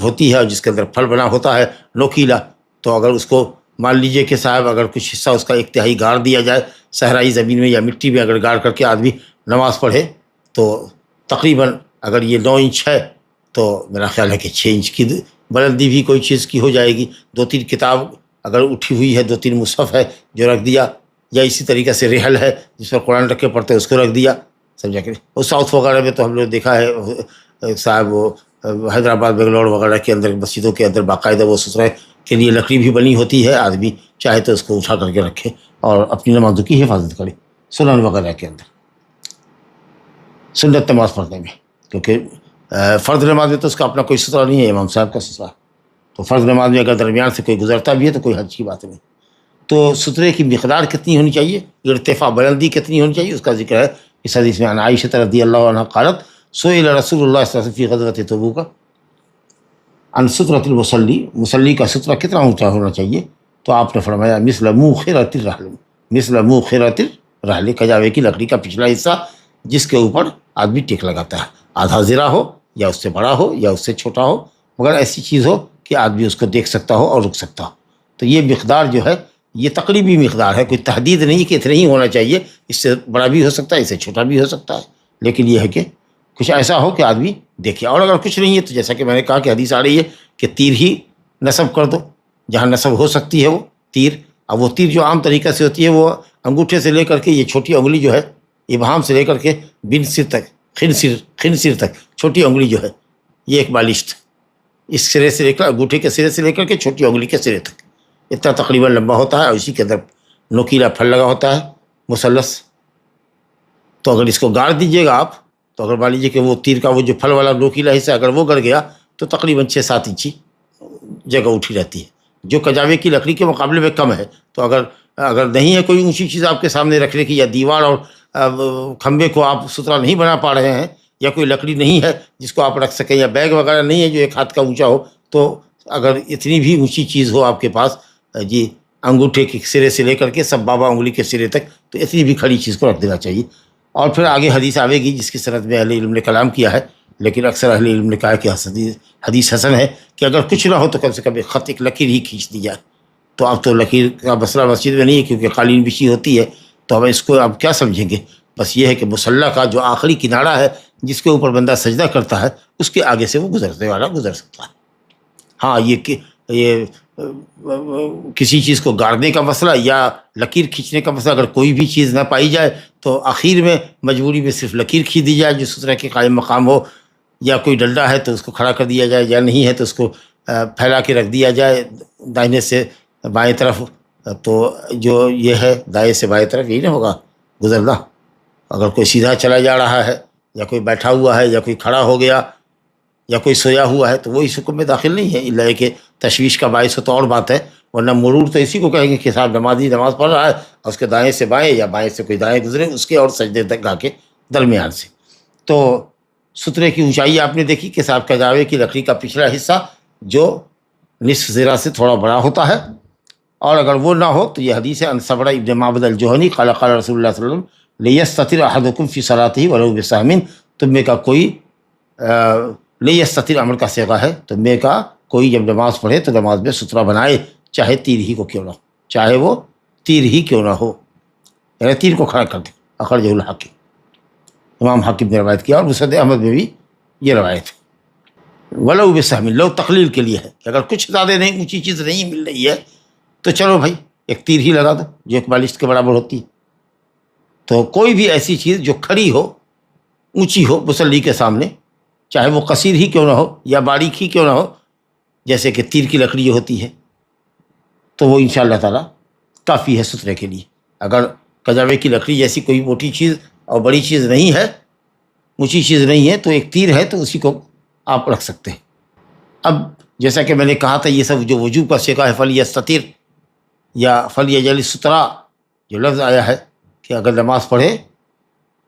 ہوتی ہے اور جس کے اندر پھل بنا ہوتا ہے نوکیلا، تو اگر اس کو مان لیجئے کہ صاحب اگر کچھ حصہ اس کا ایک تہائی گاڑ دیا جائے صحرائی زمین میں یا مٹی میں، اگر گاڑ کر کے آدمی نماز پڑھے تو تقریباً اگر یہ 9 انچ ہے تو میرا خیال ہے کہ 6 انچ کی بلندی بھی کوئی چیز کی ہو جائے گی. 2-3 کتاب اگر اٹھی ہوئی ہے، 2-3 مصحف ہے جو رکھ دیا، یا اسی طریقے سے رحل ہے جس پر قرآن رکھ کے پڑھتے اس کو رکھ دیا، سمجھا کہ. اور ساؤتھ وغیرہ میں تو ہم لوگ دیکھا ہے صاحب وہ حیدرآباد بنگلور وغیرہ کے اندر مسجدوں کے اندر باقاعدہ وہ سترے کے لیے لکڑی بھی بنی ہوتی ہے، آدمی چاہے تو اس کو اٹھا کر کے رکھے اور اپنی نمازوں کی حفاظت کرے. سنن وغیرہ کے اندر سنت نماز پڑھنے میں، کیونکہ فرض نماز میں تو اس کا اپنا کوئی سترہ نہیں ہے، امام صاحب کا سترہ، تو فرض نماز میں اگر درمیان سے کوئی گزرتا بھی ہے تو کوئی حرج کی بات نہیں. تو سترے کی مقدار کتنی ہونی چاہیے، ارتفاع بلندی کتنی ہونی چاہیے، اس کا ذکر ہے اس حدیث میں. عن عائشہ رضی اللہ عنہ قالت سئل رسول اللہ صلی اللہ علیہ وسلم فی غزوۃ تبوک عن سترۃ المصلی، مصلی کا سترہ کتنا اونچا ہونا چاہیے، تو آپ نے فرمایا مثل موخرۃ الرحل، مثل موخرۃ الرحل، کجاوے کی لکڑی کا پچھلا حصہ جس کے اوپر آدمی ٹیک لگاتا ہے. آدھا زرہ ہو یا اس سے بڑا ہو یا اس سے چھوٹا ہو، مگر ایسی چیز ہو کہ آدمی اس کو دیکھ سکتا ہو اور رک سکتا ہو. تو یہ مقدار جو ہے یہ تقریبی مقدار ہے، کوئی تحدید نہیں کہ اتنا ہی ہونا چاہیے، اس سے بڑا بھی ہو سکتا ہے، اس سے چھوٹا بھی ہو سکتا ہے، لیکن یہ ہے کہ کچھ ایسا ہو کہ آدمی دیکھے. اور اگر کچھ نہیں ہے تو جیسا کہ میں نے کہا کہ حدیث آ رہی ہے کہ تیر ہی نصب کر دو جہاں نصب ہو سکتی ہے وہ تیر. اب وہ تیر جو عام طریقے سے ہوتی ہے وہ انگوٹھے سے لے کر کے یہ چھوٹی انگلی جو ہے ابہام سے لے کر کے بن سر تک، خنسر تک چھوٹی انگلی جو ہے یہ ایک بالشت، اس سرے سے لے کر انگوٹھے کے سرے سے لے کر کے چھوٹی انگلی کے سرے تک اتنا تقریباً لمبا ہوتا ہے، اور اسی کے اندر نوکیلا پھل لگا ہوتا ہے مثلث. تو اگر اس کو گاڑ دیجیے گا آپ تو اگر مان لیجیے کہ وہ تیر کا وہ جو پھل والا نوکیلا حصہ اگر وہ گڑ گیا تو تقریباً 6-7 انچی جگہ اٹھی رہتی ہے، جو کجاوے کی لکڑی کے مقابلے میں کم ہے. تو اگر نہیں ہے کوئی اونچی چیز آپ کے سامنے رکھنے کی، یا دیوار اور کھمبے کو آپ سترا نہیں بنا پا رہے ہیں، یا کوئی لکڑی نہیں ہے جس کو آپ رکھ سکیں، یا بیگ وغیرہ نہیں ہے جو 1 ہاتھ کا اونچا ہو، تو اگر اتنی بھی اونچی چیز ہو آپ کے پاس جی انگوٹھے کے سرے سے لے کر کے سب بابا انگلی کے سرے تک، تو اتنی بھی کھڑی چیز کو رکھ دینا چاہیے. اور پھر آگے حدیث آئے گی جس کی سند میں اہل علم نے کلام کیا ہے، لیکن اکثر اہل علم نے کہا کہ حدیث حسن ہے کہ اگر کچھ نہ ہو تو کم سے کم ایک خط، ایک لکیر ہی کھینچ دی جائے. تو اب تو لکیر کا مسئلہ مسجد میں نہیں ہے کیونکہ قالین بچھی ہوتی ہے، تو ہم اس کو اب کیا سمجھیں گے. بس یہ ہے کہ مصلی کا جو آخری کنارہ ہے جس کے اوپر بندہ سجدہ کرتا ہے اس کے آگے سے وہ گزرنے والا گزر سکتا ہے. ہاں یہ کسی چیز کو گاڑنے کا مسئلہ یا لکیر کھینچنے کا مسئلہ، اگر کوئی بھی چیز نہ پائی جائے تو آخر میں مجبوری میں صرف لکیر کھینچ دی جائے جو سترے کے قائم مقام ہو، یا کوئی ڈنڈا ہے تو اس کو کھڑا کر دیا جائے، یا نہیں ہے تو اس کو پھیلا کے رکھ دیا جائے دائنے سے بائیں طرف. تو جو یہ ہے دائیں سے بائیں طرف یہی نہ ہوگا گزرنا. اگر کوئی سیدھا چلا جا رہا ہے، یا کوئی بیٹھا ہوا ہے، یا کوئی کھڑا ہو گیا، یا کوئی سویا ہوا ہے، تو وہ اس حکم میں داخل نہیں ہے، الا کہ تشویش کا باعث ہو تو اور بات ہے. ورنہ مرور تو اسی کو کہیں گے کہ صاحب نمازی نماز پڑھ رہا ہے اور اس کے دائیں سے بائیں یا بائیں سے کوئی دائیں گزرے اس کے اور سجدے تک گا کے درمیان سے. تو سترے کی اونچائی آپ نے دیکھی کہ صاحب کجاوے کی لکڑی کا پچھلا حصہ جو نصف زرہ سے تھوڑا بڑا ہوتا ہے. اور اگر وہ نہ ہو تو یہ حدیث ہے ان صبر ابن معبد الجہنی قال قال رسول اللہ صلی اللہ علیہ وسلم لیستتر احدکم فی صلاته ولو بسہم، تم میں کا کوئی لیستتر امر کا صیغہ ہے، تم میں کا کوئی جب نماز پڑھے تو نماز میں سترہ بنائے، چاہے تیر ہی کو کیوں نہ ہو، چاہے وہ تیر ہی کیوں نہ ہو، یعنی تیر کو کھڑا کر دے. اخرجہ الحاکم، امام حاکم نے روایت کیا، اور مسند احمد میں بھی یہ روایت ہے۔ ولو بسہم، لو تقلیل کے لیے ہے کہ اگر کچھ زیادہ نہیں اونچی چیز نہیں مل رہی ہے تو چلو بھائی ایک تیر ہی لگا دو جو ایک بالشت کے برابر ہوتی ہے۔ تو کوئی بھی ایسی چیز جو کھڑی ہو، اونچی ہو مصلی کے سامنے، چاہے وہ قصیر ہی کیوں نہ ہو یا باریک ہی کیوں نہ ہو، جیسے کہ تیر کی لکڑی ہوتی ہے، تو وہ انشاءاللہ تعالیٰ کافی ہے سترے کے لیے۔ اگر کجاوے کی لکڑی جیسی کوئی موٹی چیز اور بڑی چیز نہیں ہے، اونچی چیز نہیں ہے، تو ایک تیر ہے تو اسی کو آپ رکھ سکتے ہیں۔ اب جیسا کہ میں نے کہا تھا، یہ سب جو وجوب کا صیغہ ہے، فلیستتر یا فلیجعل سترا، جو لفظ آیا ہے کہ اگر نماز پڑھے،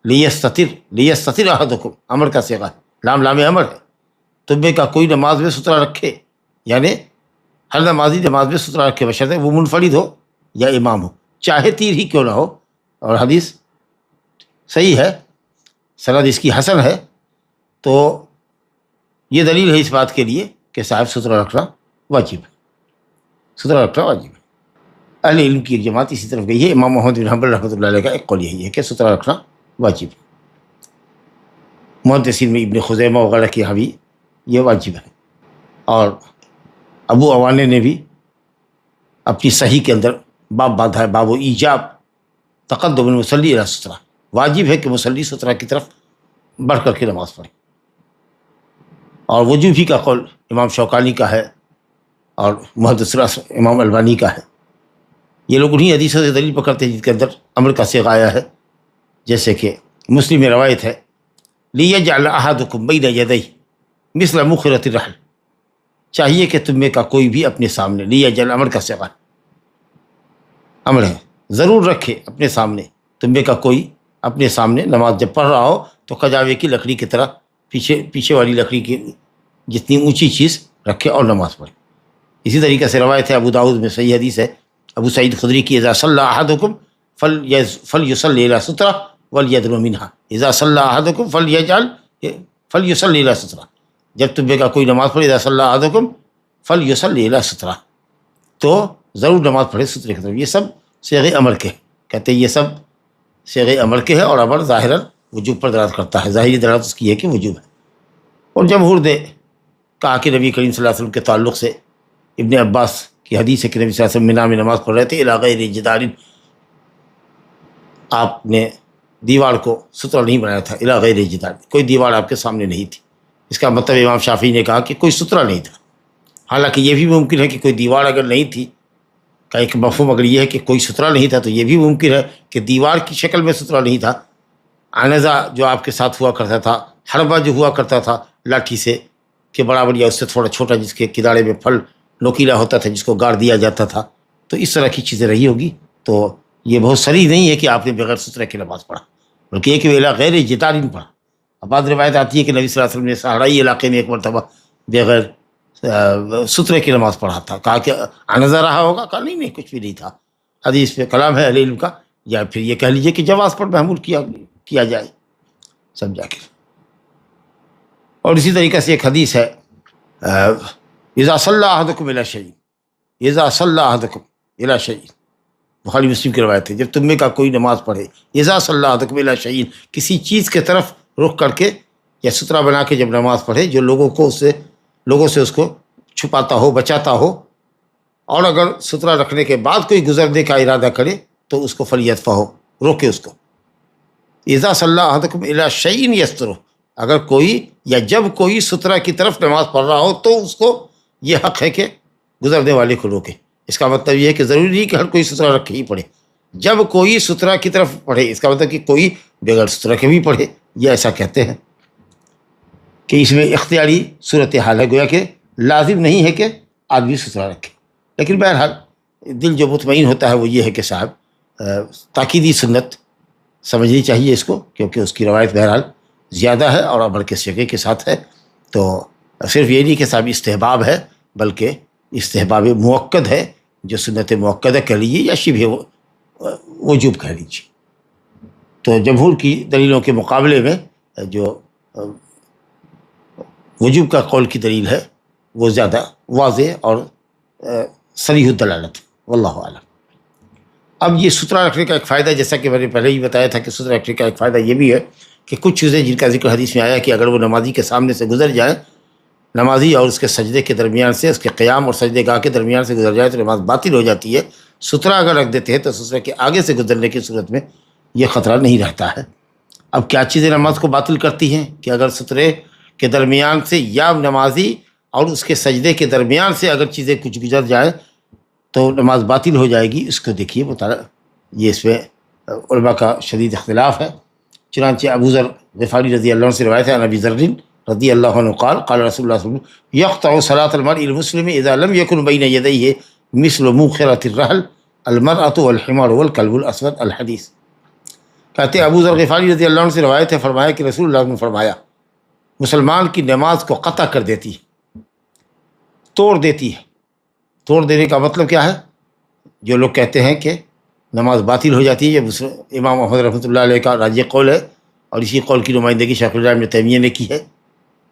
لیستتر احدکم، امر کا صیغہ ہے، لام امر ہے، تم میں کا کوئی نماز میں سترہ رکھے، یعنی ہر نمازی نماز میں سترہ رکھے، بشرطے وہ منفرد ہو یا امام ہو، چاہے تیر ہی کیوں نہ ہو۔ اور حدیث صحیح ہے، سند اس کی حسن ہے، تو یہ دلیل ہے اس بات کے لیے کہ صاحب سترہ رکھنا واجب ہے، سترہ رکھنا واجب ہے۔ اہل علم کی ایک جماعت اسی طرف گئی ہے، امام محمد بن حنبل رحمۃ اللہ علیہ کا ایک قول یہی ہے کہ سترہ رکھنا واجب ہے۔ محدثین میں ابن خزیمہ وغیرہ کی یہاں بھی یہ واجب ہے، اور ابو عوانہ نے بھی اپنی صحیح کے اندر باب باندھا ہے، باب و ایجاب تقدم المصلی الی سترہ، واجب ہے کہ مصلی سترہ کی طرف بڑھ کر کے نماز پڑھے۔ اور وجوب ہی کا قول امام شوکانی کا ہے اور محدث امام البانی کا ہے۔ یہ لوگ انہی حدیثوں سے دلیل پکڑتے ہیں جن کے اندر امر کا صیغہ آیا ہے، جیسے کہ مسلم میں روایت ہے، لیجعل احدکم بین یدیہ مثل مخرۃ الرحل، چاہیے کہ تم میں کا کوئی بھی اپنے سامنے، لیجعل امر کا صیغہ امر ہے، ضرور رکھے اپنے سامنے، تم میں کا کوئی اپنے سامنے نماز جب پڑھ رہا ہو تو کجاوے کی لکڑی کی طرح پیچھے والی لکڑی کی جتنی اونچی چیز رکھے اور نماز پڑھے۔ اسی طریقے سے روایت ہے ابو داؤد میں صحیح حدیث ہے ابو سعید خدری کی، اذا صلی احدکم فلیصلی الی سترہ ولیدنو منہا، اذا صلی احدکم فلیصلی الی سترہ، جب تم میں کا کوئی نماز پڑھے، اذا صلی احدکم فلیصلی الی سترہ، تو ضرور نماز پڑھے سترے کی طرف۔ یہ سب صیغے امر کے، کہتے ہیں یہ سب صیغے امر کے ہے، اور امر ظاہراً وجوب پر دلالت کرتا ہے، ظاہری دلالت اس کی ہے کہ وجوب ہے۔ اور جمہور نے کہا کہ نبی کریم صلی اللہ علیہ وسلم کے تعلق سے ابن عباس کی حدیث ہے کہ نبی صلی اللہ علیہ وسلم مینا میں نماز پڑھ رہے تھے، الی غیر جدار، آپ نے دیوار کو سترہ نہیں بنایا تھا، الی غیر جدار، کوئی دیوار آپ کے سامنے نہیں تھی۔ اس کا مطلب امام شافعی نے کہا کہ کوئی سترہ نہیں تھا، حالانکہ یہ بھی ممکن ہے کہ کوئی دیوار اگر نہیں تھی، کا ایک مفہوم اگر یہ ہے کہ کوئی سترہ نہیں تھا، تو یہ بھی ممکن ہے کہ دیوار کی شکل میں سترہ نہیں تھا، عنزہ جو آپ کے ساتھ ہوا کرتا تھا، حربہ جو ہوا کرتا تھا لاٹھی سے کہ برابر یا اس سے تھوڑا چھوٹا، جس کے کنارے میں پھل نوکیلا ہوتا تھا، جس کو گاڑ دیا جاتا تھا، تو اس طرح کی چیزیں رہی ہوگی۔ تو یہ بہت صریح نہیں ہے کہ آپ نے بغیر سترے کی نماز پڑھا، بلکہ یہ کہ غیر جدارین پڑھا۔ اب بعض روایت آتی ہے کہ نبی صلی اللہ علیہ وسلم نے صحرائی علاقے میں ایک مرتبہ بغیر سترے کی نماز پڑھا تھا، کہا کہ عنزہ رہا ہوگا، کہا نہیں کچھ بھی نہیں تھا۔ حدیث پہ کلام ہے اہل علم کا، یا پھر یہ کہہ لیجیے کہ جواز پر محمول کیا جائے سمجھا کے۔ اور اسی طریقے سے ایک حدیث ہے، اذا صلی احدکم الی شیء، اذا صلی احدکم الی شیء، بخاری مسلم کی روایت ہے، جب تم میں کا کوئی نماز پڑھے، اذا صلی احدکم الی شیء، کسی چیز کے طرف رخ کر کے یا سترہ بنا کے جب نماز پڑھے جو لوگوں سے اس کو چھپاتا ہو، بچاتا ہو، اور اگر سترہ رکھنے کے بعد کوئی گزرنے کا ارادہ کرے تو اس کو فلیدفعہ، روکے اس کو۔ اذا صلی احدکم الی شیء یسترہ، اگر کوئی یا جب کوئی سترہ کی طرف نماز پڑھ رہا ہو تو اس کو یہ حق ہے کہ گزرنے والے کو روکے۔ اس کا مطلب یہ ہے کہ ضروری نہیں کہ ہر کوئی سترہ رکھ کے ہی پڑھے، جب کوئی سترہ کی طرف پڑھے، اس کا مطلب کہ کوئی بغیر سترہ کے بھی پڑھے، یہ ایسا کہتے ہیں کہ اس میں اختیاری صورتحال ہے، گویا کہ لازم نہیں ہے کہ آدمی سترہ رکھے، لیکن بہرحال دل جو مطمئن ہوتا ہے وہ یہ ہے کہ صاحب تاکیدی سنت سمجھنی چاہیے اس کو، کیونکہ اس کی روایت بہرحال زیادہ ہے اور امر کے صیغے کے ساتھ ہے، تو صرف یہ نہیں کہ صاحب استحباب ہے، بلکہ استحباب مؤکد ہے، جو سنت مؤکدہ کہہ لیجیے یا شبہ وجوب کہہ لیجیے۔ تو جمہور کی دلیلوں کے مقابلے میں جو وجوب کا قول کی دلیل ہے وہ زیادہ واضح اور صریح الدلالت، واللہ اعلم۔ اب یہ ستھرا رکھنے کا ایک فائدہ، جیسا کہ میں نے پہلے ہی بتایا تھا کہ ستھرا رکھنے کا ایک فائدہ یہ بھی ہے کہ کچھ چیزیں جن کا ذکر حدیث میں آیا کہ اگر وہ نمازی کے سامنے سے گزر جائیں، نمازی اور اس کے سجدے کے درمیان سے، اس کے قیام اور سجدے گاہ کے درمیان سے گزر جائے تو نماز باطل ہو جاتی ہے۔ ستھرا اگر رکھ دیتے ہیں تو ستھرے کے آگے سے گزرنے کی صورت میں یہ خطرہ نہیں رہتا ہے۔ اب کیا چیزیں نماز کو باطل کرتی ہیں کہ اگر ستھرے کے درمیان سے یا نمازی اور اس کے سجدے کے درمیان سے اگر چیزیں کچھ گزر جائیں تو نماز باطل ہو جائے گی۔ اس کو دیکھیے مطالعہ، یہ اس میں علماء کا شدید اختلاف ہے۔ چنانچہ ابو ذر غفاری رضی اللہ عنہ سے روایت ہے، ابی ذر رضی اللہ عنہ قال قال رسول اللہ صلی اللہ علیہ وسلم یقطع صلاة المرء المسلم اذا لم يكن بين يديه مثل موخرة الرحل المرأة والحمار والكلب الاسود الحدیث۔ کہتے ہیں ابو ذر غفاری رضی اللہ عنہ سے روایت ہے، فرمایا کہ رسول اللہ نے فرمایا مسلمان کی نماز کو قطع کر دیتی ہے، توڑ دیتی ہے۔ توڑ دینے کا مطلب کیا ہے؟ جو لوگ کہتے ہیں کہ نماز باطل ہو جاتی ہے، یہ امام احمد رحمۃ اللہ علیہ کا راجح قول ہے، اور اسی قول کی نمائندگی شیخ الاسلام ابن تیمیہ نے کی ہے،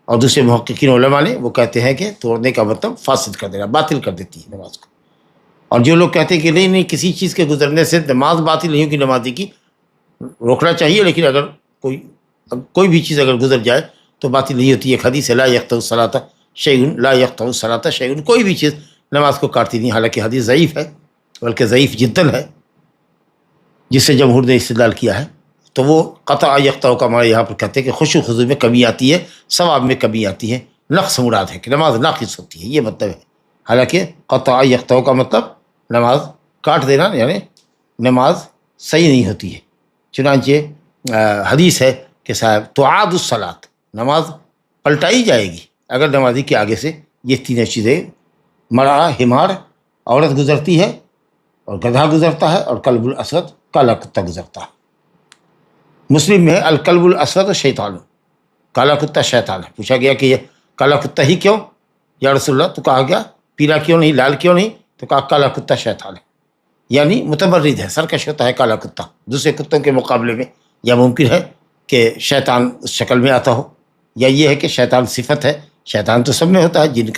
اور دوسرے محققین علماء نے، وہ کہتے ہیں کہ توڑنے کا مطلب فاسد کر دینا، باطل کر دیتی ہے نماز کو۔ اور جو لوگ کہتے ہیں کہ نہیں کسی چیز کے گزرنے سے نماز باطل نہیں ہوگی، نمازی کی روکنا چاہیے، لیکن اگر کوئی بھی چیز اگر گزر جائے تو باطل نہیں ہوتی۔ ایک حدیث ہے لا یقطع الصلاۃ شیء، لا یقطع الصلاۃ شیء، کوئی بھی چیز نماز کو کاٹتی نہیں۔ حالانکہ حدیث ضعیف ہے، بلکہ ضعیف جداً ہے، جس سے جمہور نے استدلال کیا ہے۔ تو وہ قطع یقطع کا ہمارے یہاں پر کہتے ہیں کہ خشوع خضوع میں کمی آتی ہے، ثواب میں کمی آتی ہے، نقص مراد ہے کہ نماز ناقص ہوتی ہے، یہ مطلب ہے۔ حالانکہ قطع یقطع کا مطلب نماز کاٹ دینا، یعنی نماز صحیح نہیں ہوتی ہے۔ چنانچہ حدیث ہے کہ صاحب تعاد الصلاۃ، نماز پلٹائی جائے گی اگر نمازی کے آگے سے یہ تینوں چیزیں، مرا حمار عورت گزرتی ہے، اور گدھا گزرتا ہے، اور کلب الاسود کالا کتا گزرتا ہے۔ مسلم میں ہے الکلب الاسود شیطان، کالا کتا شیطان ہے۔ پوچھا گیا کہ یہ کالا کتا ہی کیوں یا رسول اللہ؟ تو کہا گیا پیلا کیوں نہیں، لال کیوں نہیں؟ تو کہا کالا کتا شیطان ہے، یعنی متمرد ہے، سرکش ہوتا ہے کالا کتا دوسرے کتوں کے مقابلے میں۔ یا ممکن ہے کہ شیطان اس شکل میں آتا ہو، یا یہ ہے کہ شیطان صفت ہے۔ شیطان تو سب میں ہوتا ہے، جن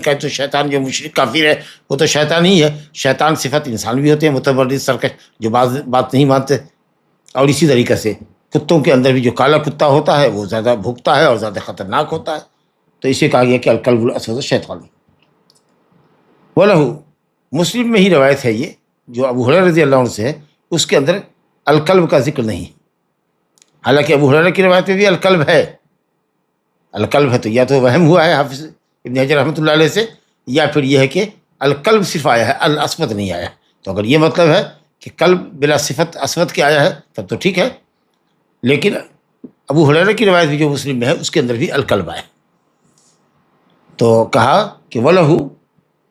کا تو شیطان جو مشرک کافر ہے وہ تو شیطان ہی ہے۔ شیطان صفت انسان بھی ہوتے ہیں، متمرد سرکش، جو بات نہیں مانتے۔ اور اسی طریقے سے کتوں کے اندر بھی جو کالا کتا ہوتا ہے وہ زیادہ بھوکتا ہے اور زیادہ خطرناک ہوتا ہے۔ تو اسے کہا گیا کہ الکلب الاسود شیطان۔ وَلَهُ، مسلم میں ہی روایت ہے، یہ جو ابو ہریرہ رضی اللہ عنہ سے ہے، اس کے اندر الکلب کا ذکر نہیں۔ حالانکہ ابو ہریرہ کی روایت میں بھی الکلب ہے، الکلب ہے، تو یا تو وہم ہوا ہے حافظ ابن حجر رحمۃ اللہ علیہ سے، یا پھر یہ ہے کہ الکلب صرف آیا ہے، الاسود نہیں آیا۔ تو اگر یہ مطلب ہے کہ کلب بلا صفت اسود کے آیا ہے تب تو ٹھیک ہے، لیکن ابو ہریرہ کی روایت بھی جو مسلم میں ہے اس کے اندر بھی الکلب آیا۔ تو کہا کہ وَلَهُ،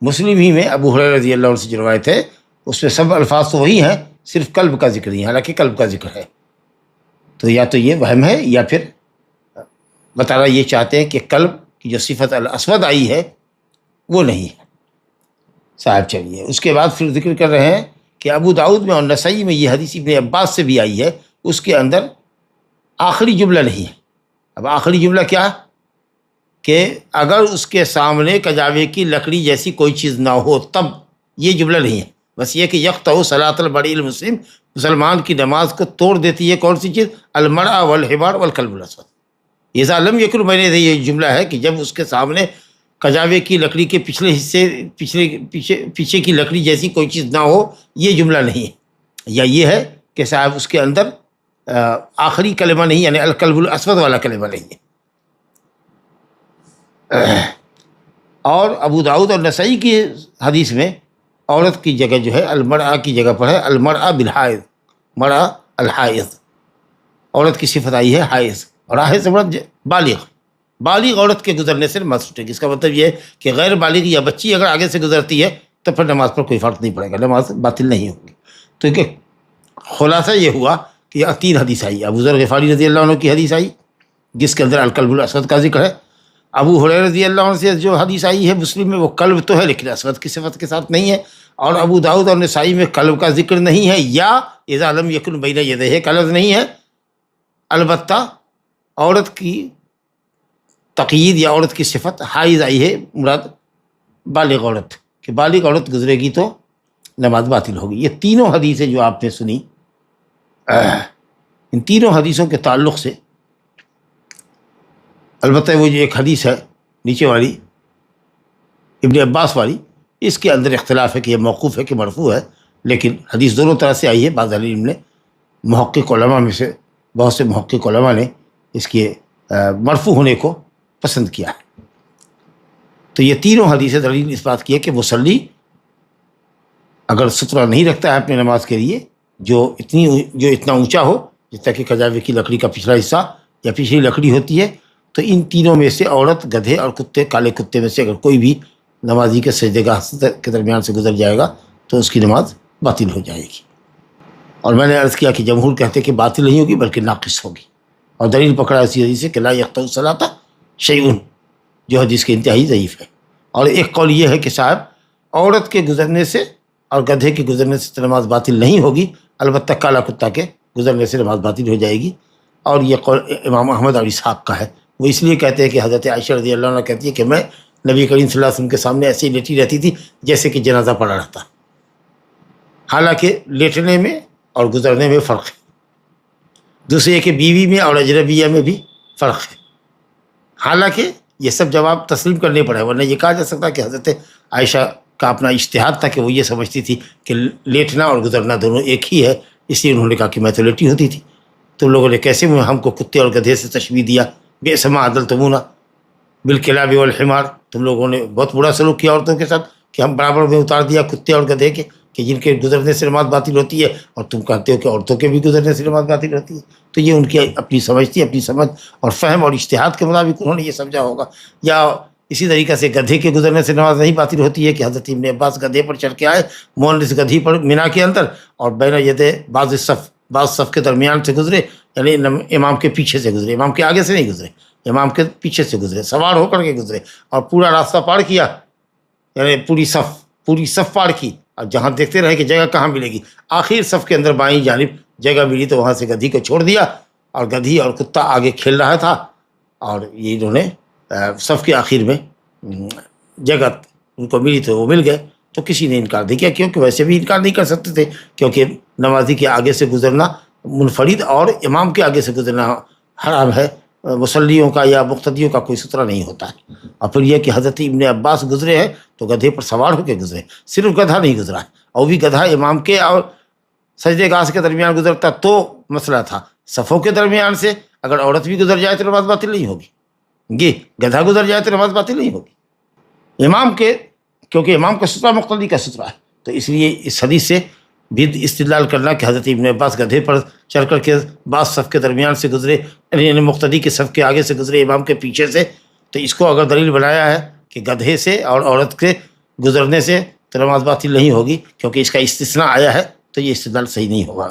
مسلم ہی میں ابو ہریرہ رضی اللہ عنہ سے جو روایت ہے اس میں سب الفاظ تو وہی ہیں، صرف کلب کا ذکر نہیں، حالانکہ کلب کا ذکر ہے۔ تو یا تو یہ وہم ہے، یا پھر بتانا یہ چاہتے ہیں کہ کلب کی جو صفت الاسود آئی ہے وہ نہیں ہے۔ صاحب چلیے، اس کے بعد پھر ذکر کر رہے ہیں کہ ابو داؤد میں اور نسائی میں یہ حدیث ابن عباس سے بھی آئی ہے، اس کے اندر آخری جملہ نہیں ہے۔ اب آخری جملہ کیا؟ کہ اگر اس کے سامنے کجاوے کی لکڑی جیسی کوئی چیز نہ ہو تب، یہ جملہ نہیں ہے۔ بس یہ کہ یقطع صلاۃ المرء المسلم، مسلمان کی نماز کو توڑ دیتی ہے کون سی چیز؟ المرأ والحمار والکلب الاسود۔ اذا لم یکن بین یدیہ، یہ جملہ ہے کہ جب اس کے سامنے کجاوے کی لکڑی کے پچھلے حصے، پیچھے کی لکڑی جیسی کوئی چیز نہ ہو، یہ جملہ نہیں ہے۔ یا یہ ہے کہ صاحب اس کے اندر آخری کلمہ نہیں، یعنی الکلب الاسود والا کلمہ نہیں ہے۔ اور ابو داؤد اور نسائی کی حدیث میں عورت کی جگہ جو ہے المرأہ کی جگہ پر ہے المرأہ بالحائض، مرأہ الحائض، عورت کی صفت آئی ہے حائض، اور حائض بالغ عورت کے گزرنے سے نماز چھوٹے گی۔ اس کا مطلب یہ ہے کہ غیر بالغ یا بچی اگر آگے سے گزرتی ہے تو پھر نماز پر کوئی فرق نہیں پڑے گا، نماز باطل نہیں ہوگی۔ تو کہ خلاصہ یہ ہوا کہ یہ 3 حدیث آئی۔ ابو ذر غفاری رضی اللہ عنہ کی حدیث آئی جس کے اندر الکلب الاسود کا ذکر ہے۔ ابو ہریرہ رضی اللہ عنہ سے جو حدیث آئی ہے مسلم میں، وہ کلب تو ہے لیکن اسود کی صفت کے ساتھ نہیں ہے۔ اور ابو داؤد اور نسائی میں کلب کا ذکر نہیں ہے، یا اذا لم یکن بین یدیہ کا لفظ نہیں ہے۔ البتہ عورت کی تقیید یا عورت کی صفت حائض آئی ہے، مراد بالغ عورت، کہ بالغ عورت گزرے گی تو نماز باطل ہوگی۔ یہ تینوں حدیثیں جو آپ نے سنی، ان تینوں حدیثوں کے تعلق سے البتہ وہ جو ایک حدیث ہے نیچے والی ابن عباس والی، اس کے اندر اختلاف ہے کہ یہ موقوف ہے کہ مرفوع ہے، لیکن حدیث دونوں طرح سے آئی ہے۔ بعض اہل علم نے، محقق علماء میں سے بہت سے محقق علماء نے اس کے مرفوع ہونے کو پسند کیا ہے۔ تو یہ تینوں حدیثیں دلیل اس بات کی ہے کہ مصلی اگر سترہ نہیں رکھتا ہے اپنے نماز کے لیے جو اتنا اونچا ہو، جتنا کہ کجاوے کی لکڑی کا پچھلا حصہ یا پچھلی لکڑی ہوتی ہے، تو ان تینوں میں سے عورت، گدھے اور کتے، کالے کتے میں سے اگر کوئی بھی نمازی کے سجدے گاہ کے درمیان سے گزر جائے گا تو اس کی نماز باطل ہو جائے گی۔ اور میں نے عرض کیا کہ جمہور کہتے ہیں کہ باطل نہیں ہوگی بلکہ ناقص ہوگی، اور دلیل پکڑا اسی حدیث سے کہ لا یقطع الصلاۃ شیء، جو حدیث کے انتہائی ضعیف ہے۔ اور ایک قول یہ ہے کہ صاحب عورت کے گزرنے سے اور گدھے کے گزرنے سے تو نماز باطل نہیں ہوگی، البتہ کالا کتا کے گزرنے سے نماز باطل ہو جائے گی۔ اور یہ قول امام احمد اور اسحاق کا ہے۔ وہ اس لیے کہتے ہیں کہ حضرت عائشہ رضی اللہ عنہ کہتی ہے کہ میں نبی کریم صلی اللہ علیہ وسلم کے سامنے ایسے ہی لیٹی رہتی تھی جیسے کہ جنازہ پڑا رہتا۔ حالانکہ لیٹنے میں اور گزرنے میں فرق ہے، دوسرے کہ بیوی میں اور اجنبیہ میں بھی فرق ہے۔ حالانکہ یہ سب جواب تسلیم کرنے پڑے، ورنہ یہ کہا جا سکتا کہ حضرت عائشہ کا اپنا اجتہاد تھا کہ وہ یہ سمجھتی تھی کہ لیٹنا اور گزرنا دونوں ایک ہی ہے، اس لیے انہوں نے کہا کہ میں تو لیٹی ہوتی تھی۔ تم لوگوں نے کیسے ہم کو کتے اور گدھے سے تشبیہ دیا؟ بئس ما عدلتمونا بالکلاب والحمار، تم لوگوں نے بہت برا سلوک کیا عورتوں کے ساتھ کہ ہم برابر میں اتار دیا کتے اور گدھے کے، کہ جن کے گزرنے سے نماز باطل ہوتی ہے، اور تم کہتے ہو کہ عورتوں کے بھی گزرنے سے نماز باطل ہوتی ہے۔ تو یہ ان کی اپنی سمجھ تھی، اپنی سمجھ اور فہم اور اجتہاد کے مطابق انہوں نے یہ سمجھا ہوگا۔ یا اسی طریقہ سے گدھے کے گزرنے سے نماز نہیں باطل ہوتی ہے کہ حضرت ابن عباس گدھے پر چڑھ کے آئے، مونس گدھی پر مینا کے اندر، اور بین یدے بعض صف کے درمیان سے گزرے، یعنی امام کے پیچھے سے گزرے، امام کے آگے سے نہیں گزرے، امام کے پیچھے سے گزرے، سوار ہو کر کے گزرے، اور پورا راستہ پار کیا، یعنی پوری صف پار کی، اور جہاں دیکھتے رہے کہ جگہ کہاں ملے گی، آخر صف کے اندر بائیں جانب جگہ ملی تو وہاں سے گدھی کو چھوڑ دیا، اور گدھی اور کتا آگے کھیل رہا تھا، اور یہ انہوں نے صف کے آخر میں جگہ ان کو ملی تو وہ مل گئے۔ تو کسی نے انکار نہیں کیا، کیونکہ ویسے بھی انکار نہیں کر سکتے تھے، کیونکہ نمازی کے آگے سے گزرنا منفرد اور امام کے آگے سے گزرنا حرام ہے، مصلیوں کا یا مقتدیوں کا کوئی سترہ نہیں ہوتا ہے۔ اور پھر یہ کہ حضرت ابن عباس گزرے ہیں تو گدھے پر سوار ہو کے گزرے، صرف گدھا نہیں گزرا ہے، اور بھی گدھا امام کے اور سجدے گاہ کے درمیان گزرتا تو مسئلہ تھا۔ صفوں کے درمیان سے اگر عورت بھی گزر جائے تو نماز باطل نہیں ہوگی، یہ گدھا گزر جائے تو نماز باطل نہیں ہوگی امام کے، کیونکہ امام کا سترہ مقتدی کا سترہ ہے۔ تو اس لیے اس حدیث سے بھی استدلال کرنا کہ حضرت ابن عباس گدھے پر چڑھ کر کے بعض صف کے درمیان سے گزرے، یعنی مقتدی کے صف کے آگے سے گزرے، امام کے پیچھے سے، تو اس کو اگر دلیل بنایا ہے کہ گدھے سے اور عورت کے گزرنے سے تو نماز باطل نہیں ہوگی کیونکہ اس کا استثناء آیا ہے، تو یہ استدلال صحیح نہیں ہوگا۔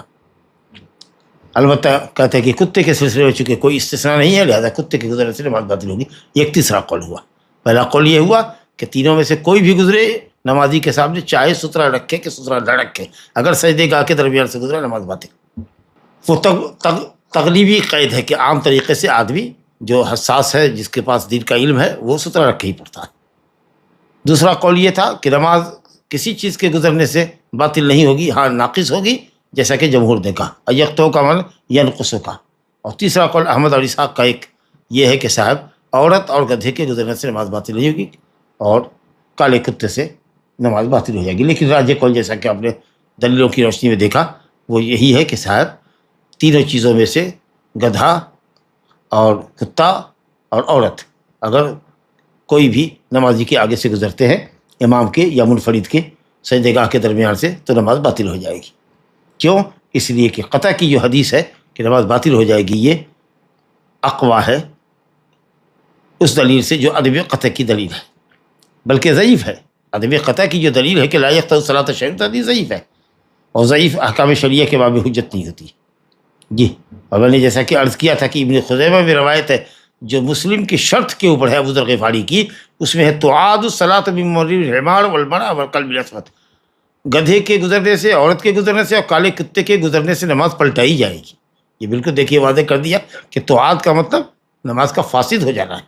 البتہ کہتے ہیں کہ کتے کے سلسلے میں چونکہ کوئی استثناء نہیں ہے، لہذا کتے کے گزرنے سے نماز باطل ہوگی۔ یہ ایک تیسرا قول ہوا۔ پہلا قول یہ ہوا کہ تینوں میں سے کوئی بھی گزرے نمازی کے سامنے، چاہے سترہ رکھے کہ سترہ نہ رکھے، اگر سجدے گاہ کے درمیان سے گزرا نماز باطل۔ وہ تغلیبی قید ہے کہ عام طریقے سے آدمی جو حساس ہے، جس کے پاس دین کا علم ہے، وہ سترہ رکھ کے ہی پڑتا ہے۔ دوسرا قول یہ تھا کہ نماز کسی چیز کے گزرنے سے باطل نہیں ہوگی، ہاں ناقص ہوگی، جیسا کہ جمہور نے کہا، ایقتو کا من ینقص کا۔ اور تیسرا قول احمد اور اسحاق کا ایک یہ ہے کہ صاحب عورت اور گدھے کے گزرنے سے نماز باطل نہیں ہوگی، اور کالے کتے سے نماز باطل ہو جائے گی۔ لیکن راجح قول جیسا کہ آپ نے دلیلوں کی روشنی میں دیکھا وہ یہی ہے کہ صاحب تینوں چیزوں میں سے گدھا اور کتا اور عورت اگر کوئی بھی نمازی کے آگے سے گزرتے ہیں، امام کے یا منفرد کے سجدے گاہ کے درمیان سے، تو نماز باطل ہو جائے گی۔ کیوں؟ اس لیے کہ قطع کی جو حدیث ہے کہ نماز باطل ہو جائے گی، یہ اقوا ہے اس دلیل سے جو عدم قطع کی دلیل ہے، بلکہ ضعیف ہے۔ عدم قطع کی جو دلیل ہے کہ لا یقطع الصلاۃ شیء، حدیث ضعیف ہے، اور ضعیف احکام شریعہ کے باب حجت نہیں ہوتی جی۔ اور میں نے جیسا کہ عرض کیا تھا کہ ابن خزیمہ میں روایت ہے جو مسلم کی شرط کے اوپر ہے، ابو ذر غفاری کی، اس میں ہے تعاد الصلاۃ بممر الحمار والمرأة والقلب الاسود، گدھے کے گزرنے سے، عورت کے گزرنے سے اور کالے کتے کے گزرنے سے نماز پلٹائی جائے گی۔ یہ بالکل دیکھیے واضح کر دیا کہ تعاد کا مطلب نماز کا فاسد ہو جانا ہے،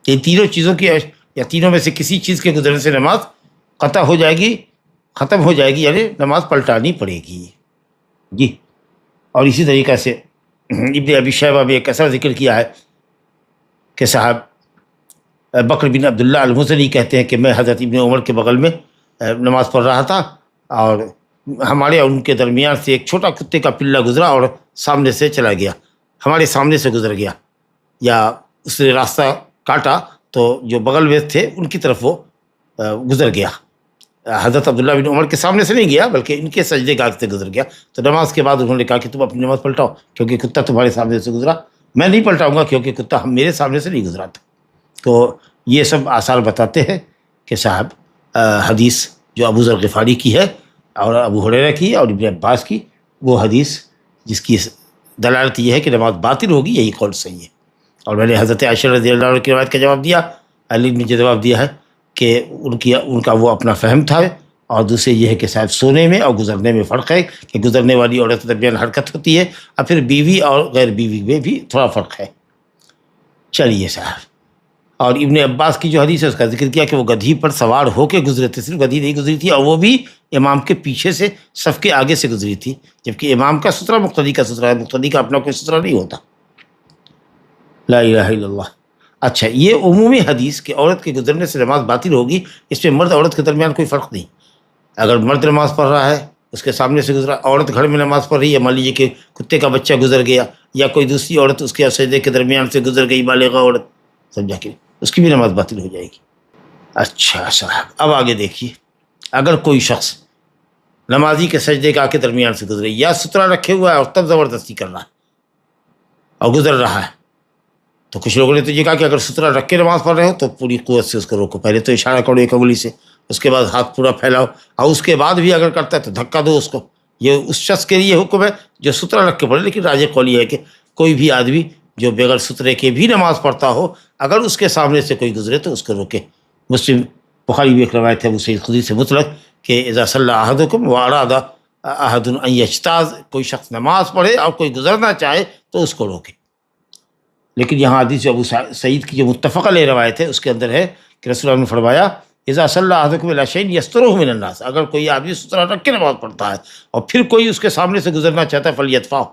کہ تینوں چیزوں کی یا تینوں میں سے کسی چیز کے گزرنے سے نماز قطع ہو جائے گی، ختم ہو جائے گی، یعنی نماز پلٹانی پڑے گی جی۔ اور اسی طریقے سے ابن ابی شیبہ میں ایک ایسا ذکر کیا ہے کہ صاحب بکر بن عبداللہ المزنی کہتے ہیں کہ میں حضرت ابن عمر کے بغل میں نماز پڑھ رہا تھا، اور ہمارے اور ان کے درمیان سے ایک چھوٹا کتے کا پلہ گزرا اور سامنے سے چلا گیا، ہمارے سامنے سے گزر گیا، یا اس نے راستہ کاٹا تو جو بغل میں تھے ان کی طرف وہ گزر گیا۔ حضرت عبداللہ بن عمر کے سامنے سے نہیں گیا بلکہ ان کے سجدے گاہ سے گزر گیا۔ تو نماز کے بعد انہوں نے کہا کہ تم اپنی نماز پلٹاؤ کیونکہ کتا تمہارے سامنے سے گزرا، میں نہیں پلٹاؤں گا کیونکہ کتا میرے سامنے سے نہیں گزرا تھا۔ تو یہ سب آثار بتاتے ہیں کہ صاحب حدیث جو ابو ذر غفاری کی ہے اور ابو ہریرہ کی اور ابن عباس کی، وہ حدیث جس کی دلالت یہ ہے کہ نماز باطل ہوگی، یہی قول صحیح ہے۔ اور میں نے حضرت عائشہ رضی اللہ عنہ کی روایت کا جواب دیا، علی نے جو جواب دیا ہے کہ ان کا وہ اپنا فہم تھا، اور دوسرے یہ ہے کہ صاحب سونے میں اور گزرنے میں فرق ہے، کہ گزرنے والی عورت کے درمیان حرکت ہوتی ہے، اور پھر بیوی اور غیر بیوی میں بھی تھوڑا فرق ہے۔ چلیے صاحب، اور ابن عباس کی جو حدیث ہے اس کا ذکر کیا کہ وہ گدھی پر سوار ہو کے گزرے تھے، صرف گدھی نہیں گزری تھی، اور وہ بھی امام کے پیچھے سے صف کے آگے سے گزری تھی، جبکہ امام کا سترہ مقتدی کا سترہ ہے، مقتدی کا اپنا کوئی سترہ نہیں ہوتا۔ لا الہ الا اللہ۔ اچھا، یہ عمومی حدیث کہ عورت کے گزرنے سے نماز باطل ہوگی، اس میں مرد عورت کے درمیان کوئی فرق نہیں۔ اگر مرد نماز پڑھ رہا ہے، اس کے سامنے سے گزرا، عورت گھر میں نماز پڑھ رہی ہے، مان لیجیے کہ کتے کا بچہ گزر گیا یا کوئی دوسری عورت اس کے سجدے کے درمیان سے گزر گئی، بالغہ عورت، سمجھا کہ اس کی بھی نماز باطل ہو جائے گی۔ اچھا صاحب، اب آگے دیکھیے، اگر کوئی شخص نمازی کے سجدے کے درمیان سے گزرے، یا سترہ رکھے ہوا ہے اور تب زبردستی کر رہا ہے اور گزر رہا ہے، تو کچھ لوگوں نے تو یہ کہا کہ اگر سترہ رکھ کے نماز پڑھ رہے ہو تو پوری قوت سے اس کو روکو، پہلے تو اشارہ کرو ایک انگلی سے، اس کے بعد ہاتھ پورا پھیلاؤ، اور اس کے بعد بھی اگر کرتا ہے تو دھکا دو اس کو۔ یہ اس شخص کے لیے حکم ہے جو سترہ رکھ کے پڑھے، لیکن راجح قول یہ ہے کہ کوئی بھی آدمی جو بغیر سترے کے بھی نماز پڑھتا ہو، اگر اس کے سامنے سے کوئی گزرے تو اس کو روکے۔ مسلم بخاری بھی ایک روایت ہے ابو سعید خدری سے مطلق کہ اذا صلی احدکم واراد احد ان یجتاز، کوئی شخص نماز پڑھے اور کوئی گزرنا چاہے تو اس کو روکے۔ لیکن یہاں حدیث ابو سعید کی جو متفق علیہ روایت ہے اس کے اندر ہے کہ رسول اللہ نے فرمایا اذا صلی احدکم الی شیء یسترہ من الناس، اگر کوئی آدمی سترہ رکھ کے نماز پڑھتا ہے اور پھر کوئی اس کے سامنے سے گزرنا چاہتا ہے فلیدفعہ،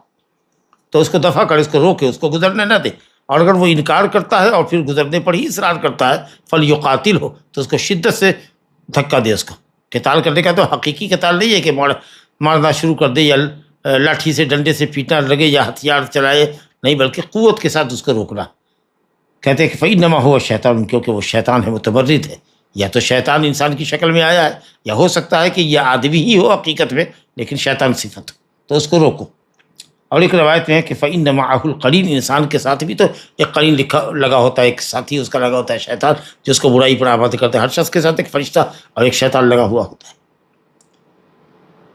تو اس کو دفع کرے، اس کو روکے، اس کو گزرنے نہ دے۔ اور اگر وہ انکار کرتا ہے اور پھر گزرنے پر ہی اصرار کرتا ہے فلیقاتل ہو، تو اس کو شدت سے دھکا دے۔ اس کو قتال کرنے کا تو حقیقی قتال نہیں ہے کہ مارنا شروع کر دے یا لاٹھی سے ڈنڈے سے پیٹنا لگے یا ہتھیار چلائے، نہیں، بلکہ قوت کے ساتھ اس کو روکنا۔ کہتے ہیں کہ فإنما هو شیطان، کیونکہ وہ شیطان ہے، متمرد ہے، یا تو شیطان انسان کی شکل میں آیا ہے، یا ہو سکتا ہے کہ یہ آدمی ہی ہو حقیقت میں لیکن شیطان صفت ہو، تو اس کو روکو۔ اور ایک روایت میں ہے کہ فإن معه القرین، انسان کے ساتھ بھی تو ایک قرین لگا ہوتا ہے، ایک ساتھی اس کا لگا ہوتا ہے شیطان، جو اس کو برائی پر آمادہ کرتا ہے۔ ہر شخص کے ساتھ ایک فرشتہ اور ایک شیطان لگا ہوا ہوتا ہے۔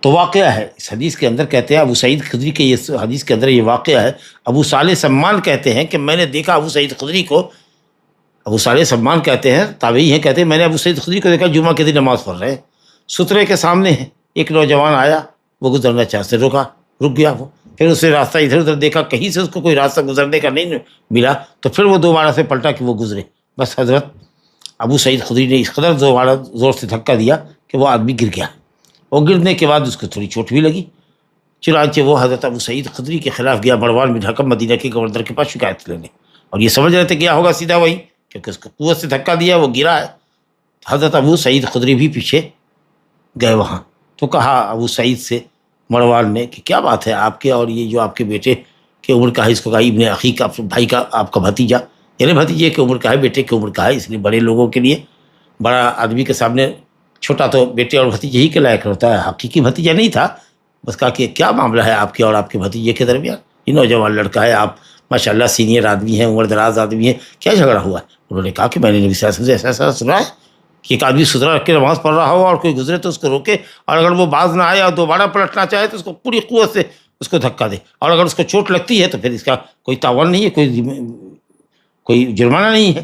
تو واقعہ ہے اس حدیث کے اندر، کہتے ہیں ابو سعید خدری کے یہ حدیث کے اندر یہ واقعہ ہے۔ ابو صالح سمان کہتے ہیں کہ میں نے دیکھا ابو سعید خدری کو، ابو صالح سمان کہتے ہیں، تابعی ہیں، کہتے ہیں میں نے ابو سعید خدری کو دیکھا جمعہ کے دن نماز پڑھ رہے ہیں، سترے کے سامنے ہیں، ایک نوجوان آیا، وہ گزرنا چاہتے، رک گیا وہ، پھر اس نے راستہ ادھر ادھر دیکھا، کہیں سے اس کو کوئی راستہ گزرنے کا نہیں ملا، تو پھر وہ دوبارہ سے پلٹا کہ وہ گزرے۔ بس حضرت ابو سعید خدری نے اس قدر دوبارہ زور سے دھکا دیا کہ وہ آدمی گر گیا، اور گرنے کے بعد اس کو تھوڑی چوٹ بھی لگی۔ چنانچہ وہ حضرت ابو سعید خدری کے خلاف گیا مروان بن حکم، مدینہ کے گورنر کے پاس شکایت لینے، اور یہ سمجھ رہے تھے گیا ہوگا سیدھا وہی، کیونکہ اس کو قوت سے دھکا دیا، وہ گرا ہے۔ حضرت ابو سعید خدری بھی پیچھے گئے وہاں، تو کہا ابو سعید سے مروان نے کہ کیا بات ہے آپ کے اور یہ جو آپ کے بیٹے کی عمر کا ہے، اس کو کہا ابن اخی کا، بھائی کا، آپ کا بھتیجا، یعنی بھتیجے کی عمر کا ہے، بیٹے کی عمر کا ہے، اس لیے بڑے لوگوں کے لیے، بڑا آدمی کے سامنے چھوٹا تو بیٹے اور بھتیجے ہی کے لائق ہوتا ہے، حقیقی بھتیجا نہیں تھا۔ بس کہا کہ کیا معاملہ ہے آپ کے اور آپ کے بھتیجے کے درمیان، یہ نوجوان لڑکا ہے، آپ ماشاءاللہ سینئر آدمی ہیں، عمر دراز آدمی ہیں، کیا جھگڑا ہوا ہے؟ انہوں نے کہا کہ میں نے نبی صلی اللہ علیہ وسلم سے ایسا سنا ہے کہ ایک آدمی سترہ رکھ کے نماز پڑھ رہا ہو اور کوئی گزرے تو اس کو روکے، اور اگر وہ باز نہ آئے اور دوبارہ پلٹنا چاہے تو اس کو پوری قوت سے اس کو دھکا دے، اور اگر اس کو چوٹ لگتی ہے تو پھر اس کا کوئی تاوان نہیں ہے، کوئی جرمانہ نہیں ہے۔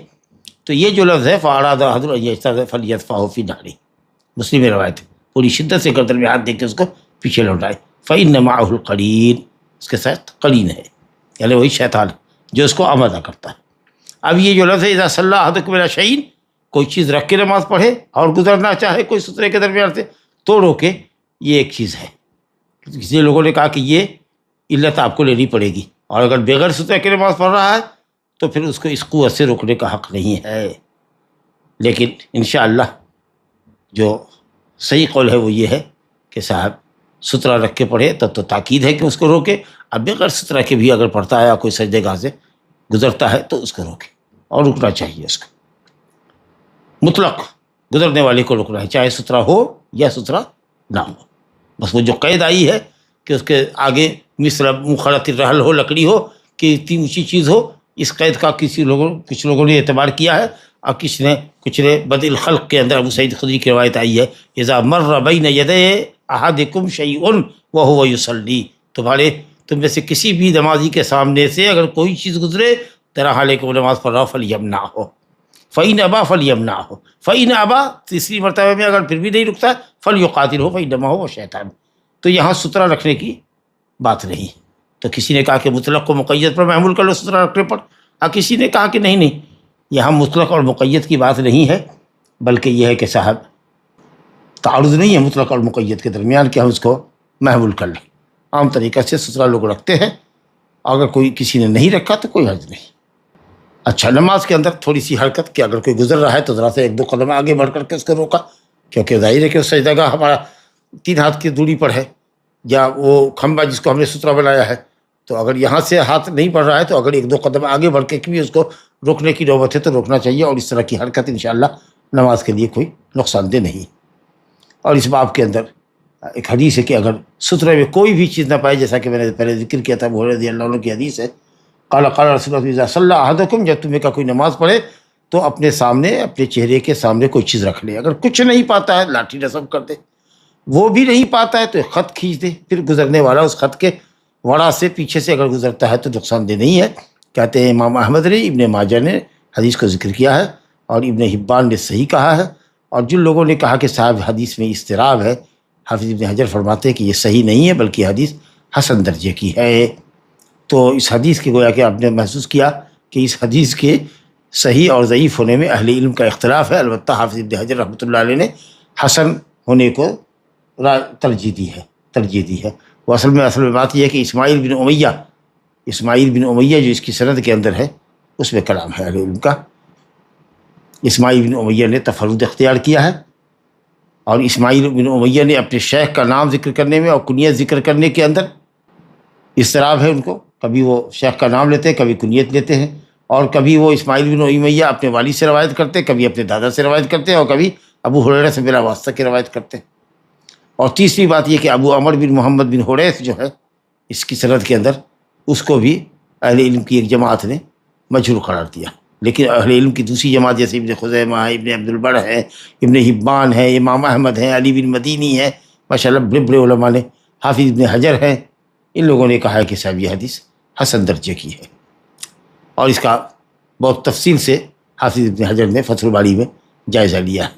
تو یہ جو لفظ ہے فَأَرَادَ أَحَدٌ أَن يَجْتَازَ فَلْيَدْفَعْهُ فِي نَحْرِهِ، مسلم میں روایت ہے، پوری شدت سے گردن میں ہاتھ دے کے اس کو پیچھے لوٹائے۔ فَإِنَّ مَعَهُ الْقَرِينَ، اس کے ساتھ قرین ہے، یعنی وہی شیطان جو اس کو آمادہ کرتا ہے۔ اب یہ جو لفظ ہے اذا صلی احدکم الی شیء، کوئی چیز رکھ کے نماز پڑھے اور گزرنا چاہے کوئی سترے کے درمیان سے، تو روکے، یہ ایک چیز ہے۔ کسی لوگوں نے کہا کہ یہ علت آپ کو لینی پڑے گی، اور اگر بغیر سترے کے نماز پڑھ رہا ہے تو پھر اس کو اس قوت سے روکنے کا حق نہیں ہے۔ لیکن انشاءاللہ جو صحیح قول ہے وہ یہ ہے کہ صاحب سترہ رکھ کے پڑھے تو تاکید ہے کہ اس کو روکے، اب بغیر سترہ کے بھی اگر پڑھتا ہے یا کوئی سجدے گاہ سے گزرتا ہے تو اس کو روکے، اور رکنا چاہیے اس کو، مطلق گزرنے والے کو رکنا ہے، چاہے سترہ ہو یا سترہ نہ ہو۔ بس وہ جو قید آئی ہے کہ اس کے آگے مثل مخرط الرحل ہو، لکڑی ہو کہ اتنی اونچی چیز ہو، اس قید کا کچھ لوگوں نے اعتبار کیا ہے، اور کچھ نے بدء الخلق کے اندر ابو سعید خدری کی روایت آئی ہے، اذا مر بین یدی احدکم شیء وهو یصلی، تم میں سے کسی بھی نمازی کے سامنے سے اگر کوئی چیز گزرے تیرا حال ہے کہ وہ نماز پڑھ رہا ہو، فلیمنعہ، فإن ابا فلیمنعہ، فإن ابا تیسری مرتبہ میں اگر پھر بھی نہیں رکتا فلیقاتلہ فإنما هو شیطان۔ تو یہاں سترہ رکھنے کی بات نہیں۔ تو کسی نے کہا کہ مطلق کو مقید پر محمول کر لو سترہ رکھنے پر، اور کسی نے کہا کہ نہیں، یہاں مطلق اور مقید کی بات نہیں ہے، بلکہ یہ ہے کہ صاحب تعارض نہیں ہے مطلق اور مقید کے درمیان کہ ہم اس کو محمول کر لیں۔ عام طریقہ سے سترہ لوگ رکھتے ہیں، اگر کوئی کسی نے نہیں رکھا تو کوئی حرج نہیں۔ اچھا، نماز کے اندر تھوڑی سی حرکت کہ اگر کوئی گزر رہا ہے تو ذرا سے ایک دو قدم آگے بڑھ کر کے اس کو روکا، کیونکہ ظاہر ہے کہ اس سجدہ گاہ ہمارا 3 ہاتھ کی دوری پر ہے، یا وہ کھمبا جس کو ہم نے سترہ بنایا ہے، تو اگر یہاں سے ہاتھ نہیں بڑھ رہا ہے تو اگر ایک دو قدم آگے بڑھ کے بھی اس کو روکنے کی نوبت ہے تو روکنا چاہیے، اور اس طرح کی حرکت انشاءاللہ نماز کے لیے کوئی نقصان دہ نہیں۔ اور اس باب کے اندر ایک حدیث ہے کہ اگر سترے میں کوئی بھی چیز نہ پائے، جیسا کہ میں نے پہلے ذکر کیا تھا، ابو ہریرہ رضی اللہ عنہ کی حدیث ہے، قال رسول اللہ اذا صلی احدکم، جب تمہیں کا کوئی نماز پڑھے تو اپنے سامنے، اپنے چہرے کے سامنے کوئی چیز رکھ لے، اگر کچھ نہیں پاتا ہے لاٹھی نصب کر دے، وہ بھی نہیں پاتا ہے تو ایک خط کھینچ دے، پھر گزرنے والا اس خط کے وڑا سے پیچھے سے اگر گزرتا ہے تو نقصان دہ نہیں ہے۔ کہتے ہیں امام احمد نے، ابن ماجہ نے حدیث کو ذکر کیا ہے، اور ابن حبان نے صحیح کہا ہے، اور جن لوگوں نے کہا کہ صاحب حدیث میں اضطراب ہے، حافظ ابن حجر فرماتے ہیں کہ یہ صحیح نہیں ہے بلکہ حدیث حسن درجے کی ہے۔ تو اس حدیث کی گویا کہ آپ نے محسوس کیا کہ اس حدیث کے صحیح اور ضعیف ہونے میں اہل علم کا اختلاف ہے، البتہ حافظ ابن حجر رحمۃ اللہ علیہ نے حسن ہونے کو ترجیح دی ہے۔ وہ اصل میں بات یہ ہے کہ اسماعیل بن امیہ جو اس کی سند کے اندر ہے، اس میں کلام ہے اہل علم کا۔ اسماعیل بن امیہ نے تفرد اختیار کیا ہے، اور اسماعیل بن امیہ نے اپنے شیخ کا نام ذکر کرنے میں اور کنیت ذکر کرنے کے اندر اضطراب ہے ان کو، کبھی وہ شیخ کا نام لیتے ہیں، کبھی کنیت لیتے ہیں، اور کبھی وہ اسماعیل بن امیہ اپنے والد سے روایت کرتے ہیں، کبھی اپنے دادا سے روایت کرتے ہیں، اور کبھی ابو ہریرہ سے بلا واسطہ کی روایت کرتے ہیں۔ اور تیسری بات یہ کہ ابو عمر بن محمد بن حریث جو ہے اس کی سند کے اندر، اس کو بھی اہل علم کی ایک جماعت نے مجہول قرار دیا، لیکن اہل علم کی دوسری جماعت جیسے ابن خزیمہ ہے، ابن عبد البر ہے، ابن حبان ہے، امام احمد ہے، علی بن مدینی ہے، ماشاءاللہ بڑے بڑے علماء نے، حافظ ابن حجر ہیں، ان لوگوں نے کہا ہے کہ صاحب یہ حدیث حسن درجے کی ہے، اور اس کا بہت تفصیل سے حافظ ابن حجر نے فتح الباری میں جائزہ لیا ہے۔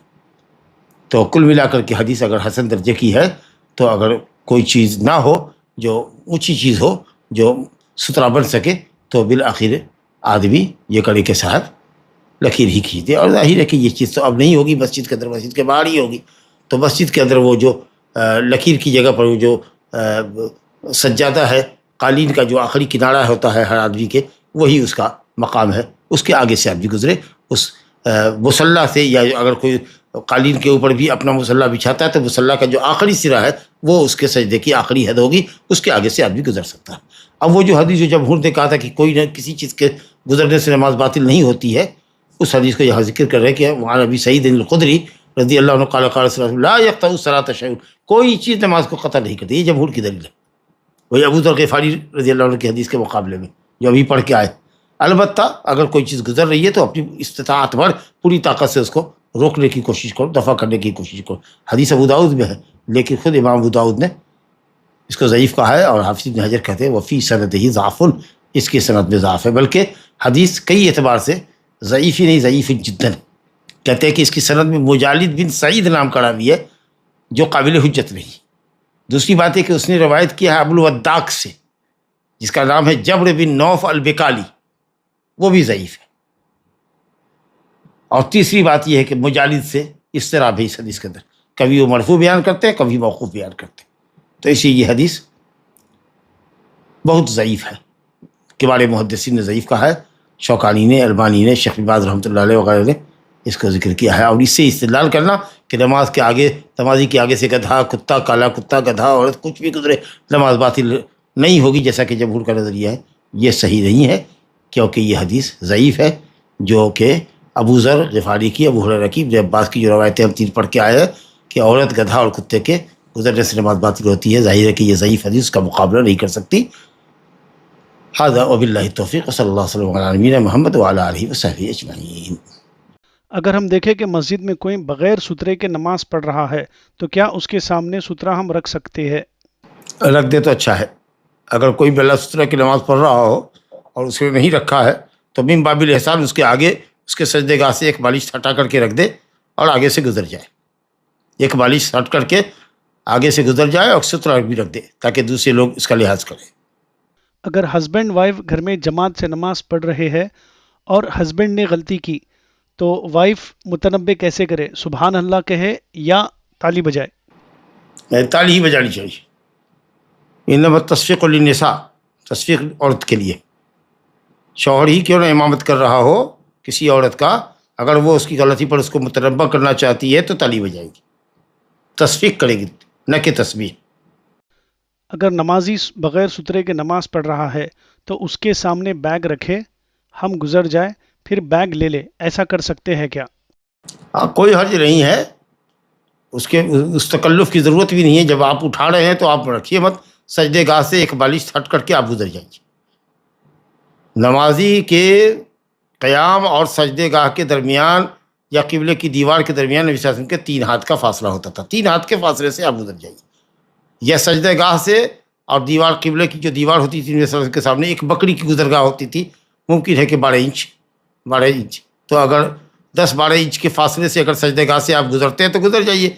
تو کل ملا کر کے حدیث اگر حسن درجے کی ہے تو اگر کوئی چیز نہ ہو جو اونچی چیز ہو جو سترہ بن سکے تو بالآخر آدمی یہ کرے کہ صاحب لکیر ہی کھینچ دے، اور ظاہر ہے کہ یہ چیز تو اب نہیں ہوگی مسجد کے اندر، مسجد کے باہر ہی ہوگی، تو مسجد کے اندر وہ جو لکیر کی جگہ پر جو سجادہ ہے، قالین کا جو آخری کنارہ ہوتا ہے ہر آدمی کے، وہی اس کا مقام ہے، اس کے آگے سے آدمی گزرے، اس مصلی سے، یا اگر کوئی قالین کے اوپر بھی اپنا مصلی بچھاتا ہے تو مصلی کا جو آخری سرا ہے وہ اس کے سجدے کی آخری حد ہوگی، اس کے آگے سے آدمی گزر سکتا ہے۔ اب وہ جو حدیث جو جمہور نے کہا تھا کہ کوئی نہ کسی چیز کے گزرنے سے نماز باطل نہیں ہوتی ہے، اس حدیث کو یہاں ذکر کر رہے ہیں کہ وعن ابی سعید الخدری رضی اللہ عنہ قال قال رسول اللہ لا یقطع الصلاۃ شیء، کوئی چیز نماز کو قطع نہیں کرتی، یہ جمہور کی دلیل ہے، وہی ابو ذر غفاری رضی اللہ عنہ کی حدیث کے مقابلے میں جو ابھی پڑھ کے آئے۔ البتہ اگر کوئی چیز گزر رہی ہے تو اپنی استطاعت بھر پوری طاقت سے اس کو روکنے کی کوشش کرو، دفع کرنے کی کوشش کرو۔ حدیث ابو داؤد میں ہے، لیکن خود امام ابو داؤد نے اس کو ضعیف کہا ہے، اور حافظ ابن حجر کہتے ہیں وفی سندہ ضعف، اس کی سند میں ضعف ہے، بلکہ حدیث کئی اعتبار سے ضعیف ہی نہیں، ضعیف جداً۔ کہتے ہیں کہ اس کی سند میں مجالد بن سعید نام کا راوی ہے جو قابل حجت نہیں۔ دوسری بات ہے کہ اس نے روایت کیا ہے ابو الوداق سے جس کا نام ہے جبر بن نوف البکالی، وہ بھی ضعیف ہے۔ اور تیسری بات یہ ہے کہ مجالد سے اضطراب ہے اس حدیث کے اندر، کبھی وہ مرفوع بیان کرتے ہیں، کبھی موقوف بیان کرتے ہیں. تو اسی یہ حدیث بہت ضعیف ہے. کبار محدثین نے ضعیف کہا ہے، شوکانی نے، البانی نے، شیخ بن باز رحمۃ اللہ علیہ وغیرہ نے اس کو ذکر کیا ہے. اور اس سے استدلال کرنا کہ نمازی کے آگے سے گدھا، کتا، کالا کتا، گدھا، عورت کچھ بھی گزرے نماز باطل نہیں ہوگی، جیسا کہ جمہور کا نظریہ ہے، یہ صحیح نہیں ہے، کیونکہ یہ حدیث ضعیف ہے، جو کہ ابو ذر غفاری کی، ابو ہریرہ کی، ابن عباس کی جو روایتیں ہم 3 پڑھ کے آئے ہیں کہ عورت، گدھا اور کتے کے گزرنے سے نماز باطل ہوتی ہے. ظاہر ہے کہ یہ ضعیف حدیث کا مقابلہ نہیں کر سکتی. ھذا وباللہ التوفیق، صلی اللہ علیہ وسلم علی نبینا محمد وعلی آلہ وصحبہ اجمعین. اگر ہم دیکھیں کہ مسجد میں کوئی بغیر سترے کے نماز پڑھ رہا ہے تو کیا اس کے سامنے سترہ ہم رکھ سکتے ہیں؟ رکھ دے تو اچھا ہے. اگر کوئی بلا سترہ کی نماز پڑھ رہا ہو اور اس نے نہیں رکھا ہے تو من باب الاحسان اس کے آگے اس کے سجدے گاہ سے ایک بالش ہٹا کر کے رکھ دے اور آگے سے گزر جائے. ایک بالش ہٹ کر کے آگے سے گزر جائے اور سترہ بھی رکھ دے تاکہ دوسرے لوگ اس کا لحاظ کریں. اگر ہسبینڈ وائف گھر میں جماعت سے نماز پڑھ رہے ہیں اور ہسبینڈ نے غلطی کی تو وائف متنبہ کیسے کرے؟ سبحان اللہ کہے یا تالی بجائے؟ تالی ہی بجانی چاہیے. انما تصفیق للنساء، تصفیق عورت کے لیے. شوہر ہی کیوں نہ امامت کر رہا ہو کسی عورت کا، اگر وہ اس کی غلطی پر اس کو متنبہ کرنا چاہتی ہے تو تالی بجائے گی، تصفیق کرے گی، نہ کہ تسبیح. اگر نمازی بغیر سترے کے نماز پڑھ رہا ہے تو اس کے سامنے بیگ رکھے، ہم گزر جائیں پھر بیگ لے لے، ایسا کر سکتے ہیں کیا؟ ہاں، کوئی حرج نہیں ہے، اس تکلف کی ضرورت بھی نہیں ہے. جب آپ اٹھا رہے ہیں تو آپ رکھیے مت، سجدے گاہ سے ایک بالش ہٹ کر کے آپ گزر جائیے. نمازی کے قیام اور سجدے گاہ کے درمیان یا قبلے کی دیوار کے درمیان نبی صلی اللہ علیہ وسلم کے 3 ہاتھ کا فاصلہ ہوتا تھا. 3 ہاتھ کے فاصلے سے آپ گزر جائیے. یا سجدہ گاہ سے اور دیوار، قبلے کی جو دیوار ہوتی تھی نبی صلی اللہ علیہ وسلم کے سامنے ایک بکری کی گزرگاہ ہوتی تھی، ممکن ہے کہ 12 انچ. تو اگر 10-12 انچ کے فاصلے سے اگر سجدہ گاہ سے آپ گزرتے ہیں تو گزر جائیے،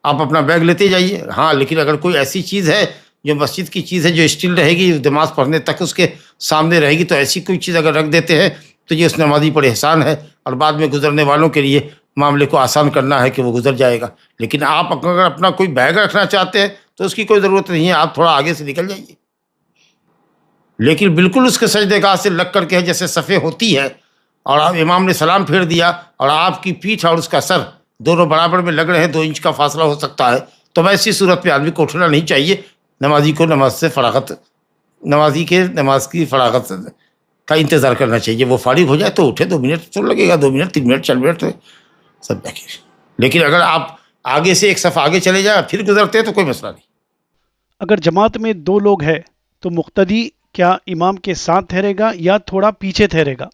آپ اپنا بیگ لیتے جائیے. ہاں، لیکن اگر کوئی ایسی چیز ہے جو مسجد کی چیز ہے جو اسٹل رہے گی، نماز پڑھنے تک اس کے سامنے رہے گی، تو ایسی کوئی چیز اگر رکھ دیتے ہیں تو یہ اس نمازی پر احسان ہے، اور بعد میں گزرنے والوں کے لیے معاملے کو آسان کرنا ہے کہ وہ گزر جائے گا. لیکن آپ اگر اپنا کوئی بیگ رکھنا چاہتے ہیں تو اس کی کوئی ضرورت نہیں ہے، آپ تھوڑا آگے سے نکل جائیے. لیکن بالکل اس کے سجدے گاہ سے لگ کر کے جیسے صفیں ہوتی ہے اور آپ امام نے سلام پھیر دیا اور آپ کی پیٹھ اور اس کا سر دونوں برابر میں لگ رہے ہیں، 2 انچ کا فاصلہ ہو سکتا ہے، تو ایسی صورت پہ آدمی کو اٹھنا نہیں چاہیے. نمازی کو نماز کی فراغت کا انتظار کرنا چاہیے. وہ فارغ ہو جائے تو اٹھے، 2 منٹ تو لگے گا، 2 منٹ 3 منٹ 4 منٹ سب بیٹھے. لیکن اگر آپ آگے سے ایک صف آگے چلے جائیں پھر گزرتے ہیں تو کوئی مسئلہ نہیں. اگر جماعت میں 2 لوگ ہیں تو مقتدی کیا امام کے ساتھ ٹھہرے گا یا تھوڑا پیچھے ٹھہرے گا؟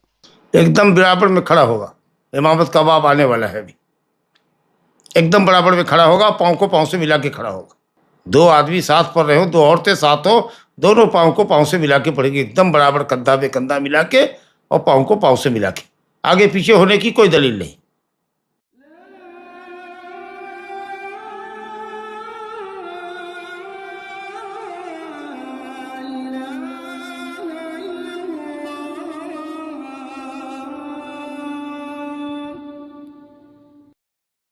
ایک دم برابر میں کھڑا ہوگا. امامت کا باب آنے والا ہے ابھی. ایک دم برابر میں کھڑا ہوگا، پاؤں کو پاؤں سے ملا کے کھڑا ہوگا. 2 آدمی ساتھ پڑھ رہے ہوں، 2 عورتیں ساتھ ہو، دونوں پاؤں کو پاؤں سے ملا کے پڑھیں گے، ایک دم برابر، کندھا پہ کندھا ملا کے اور پاؤں کو پاؤں سے ملا کے. آگے پیچھے ہونے کی کوئی دلیل نہیں.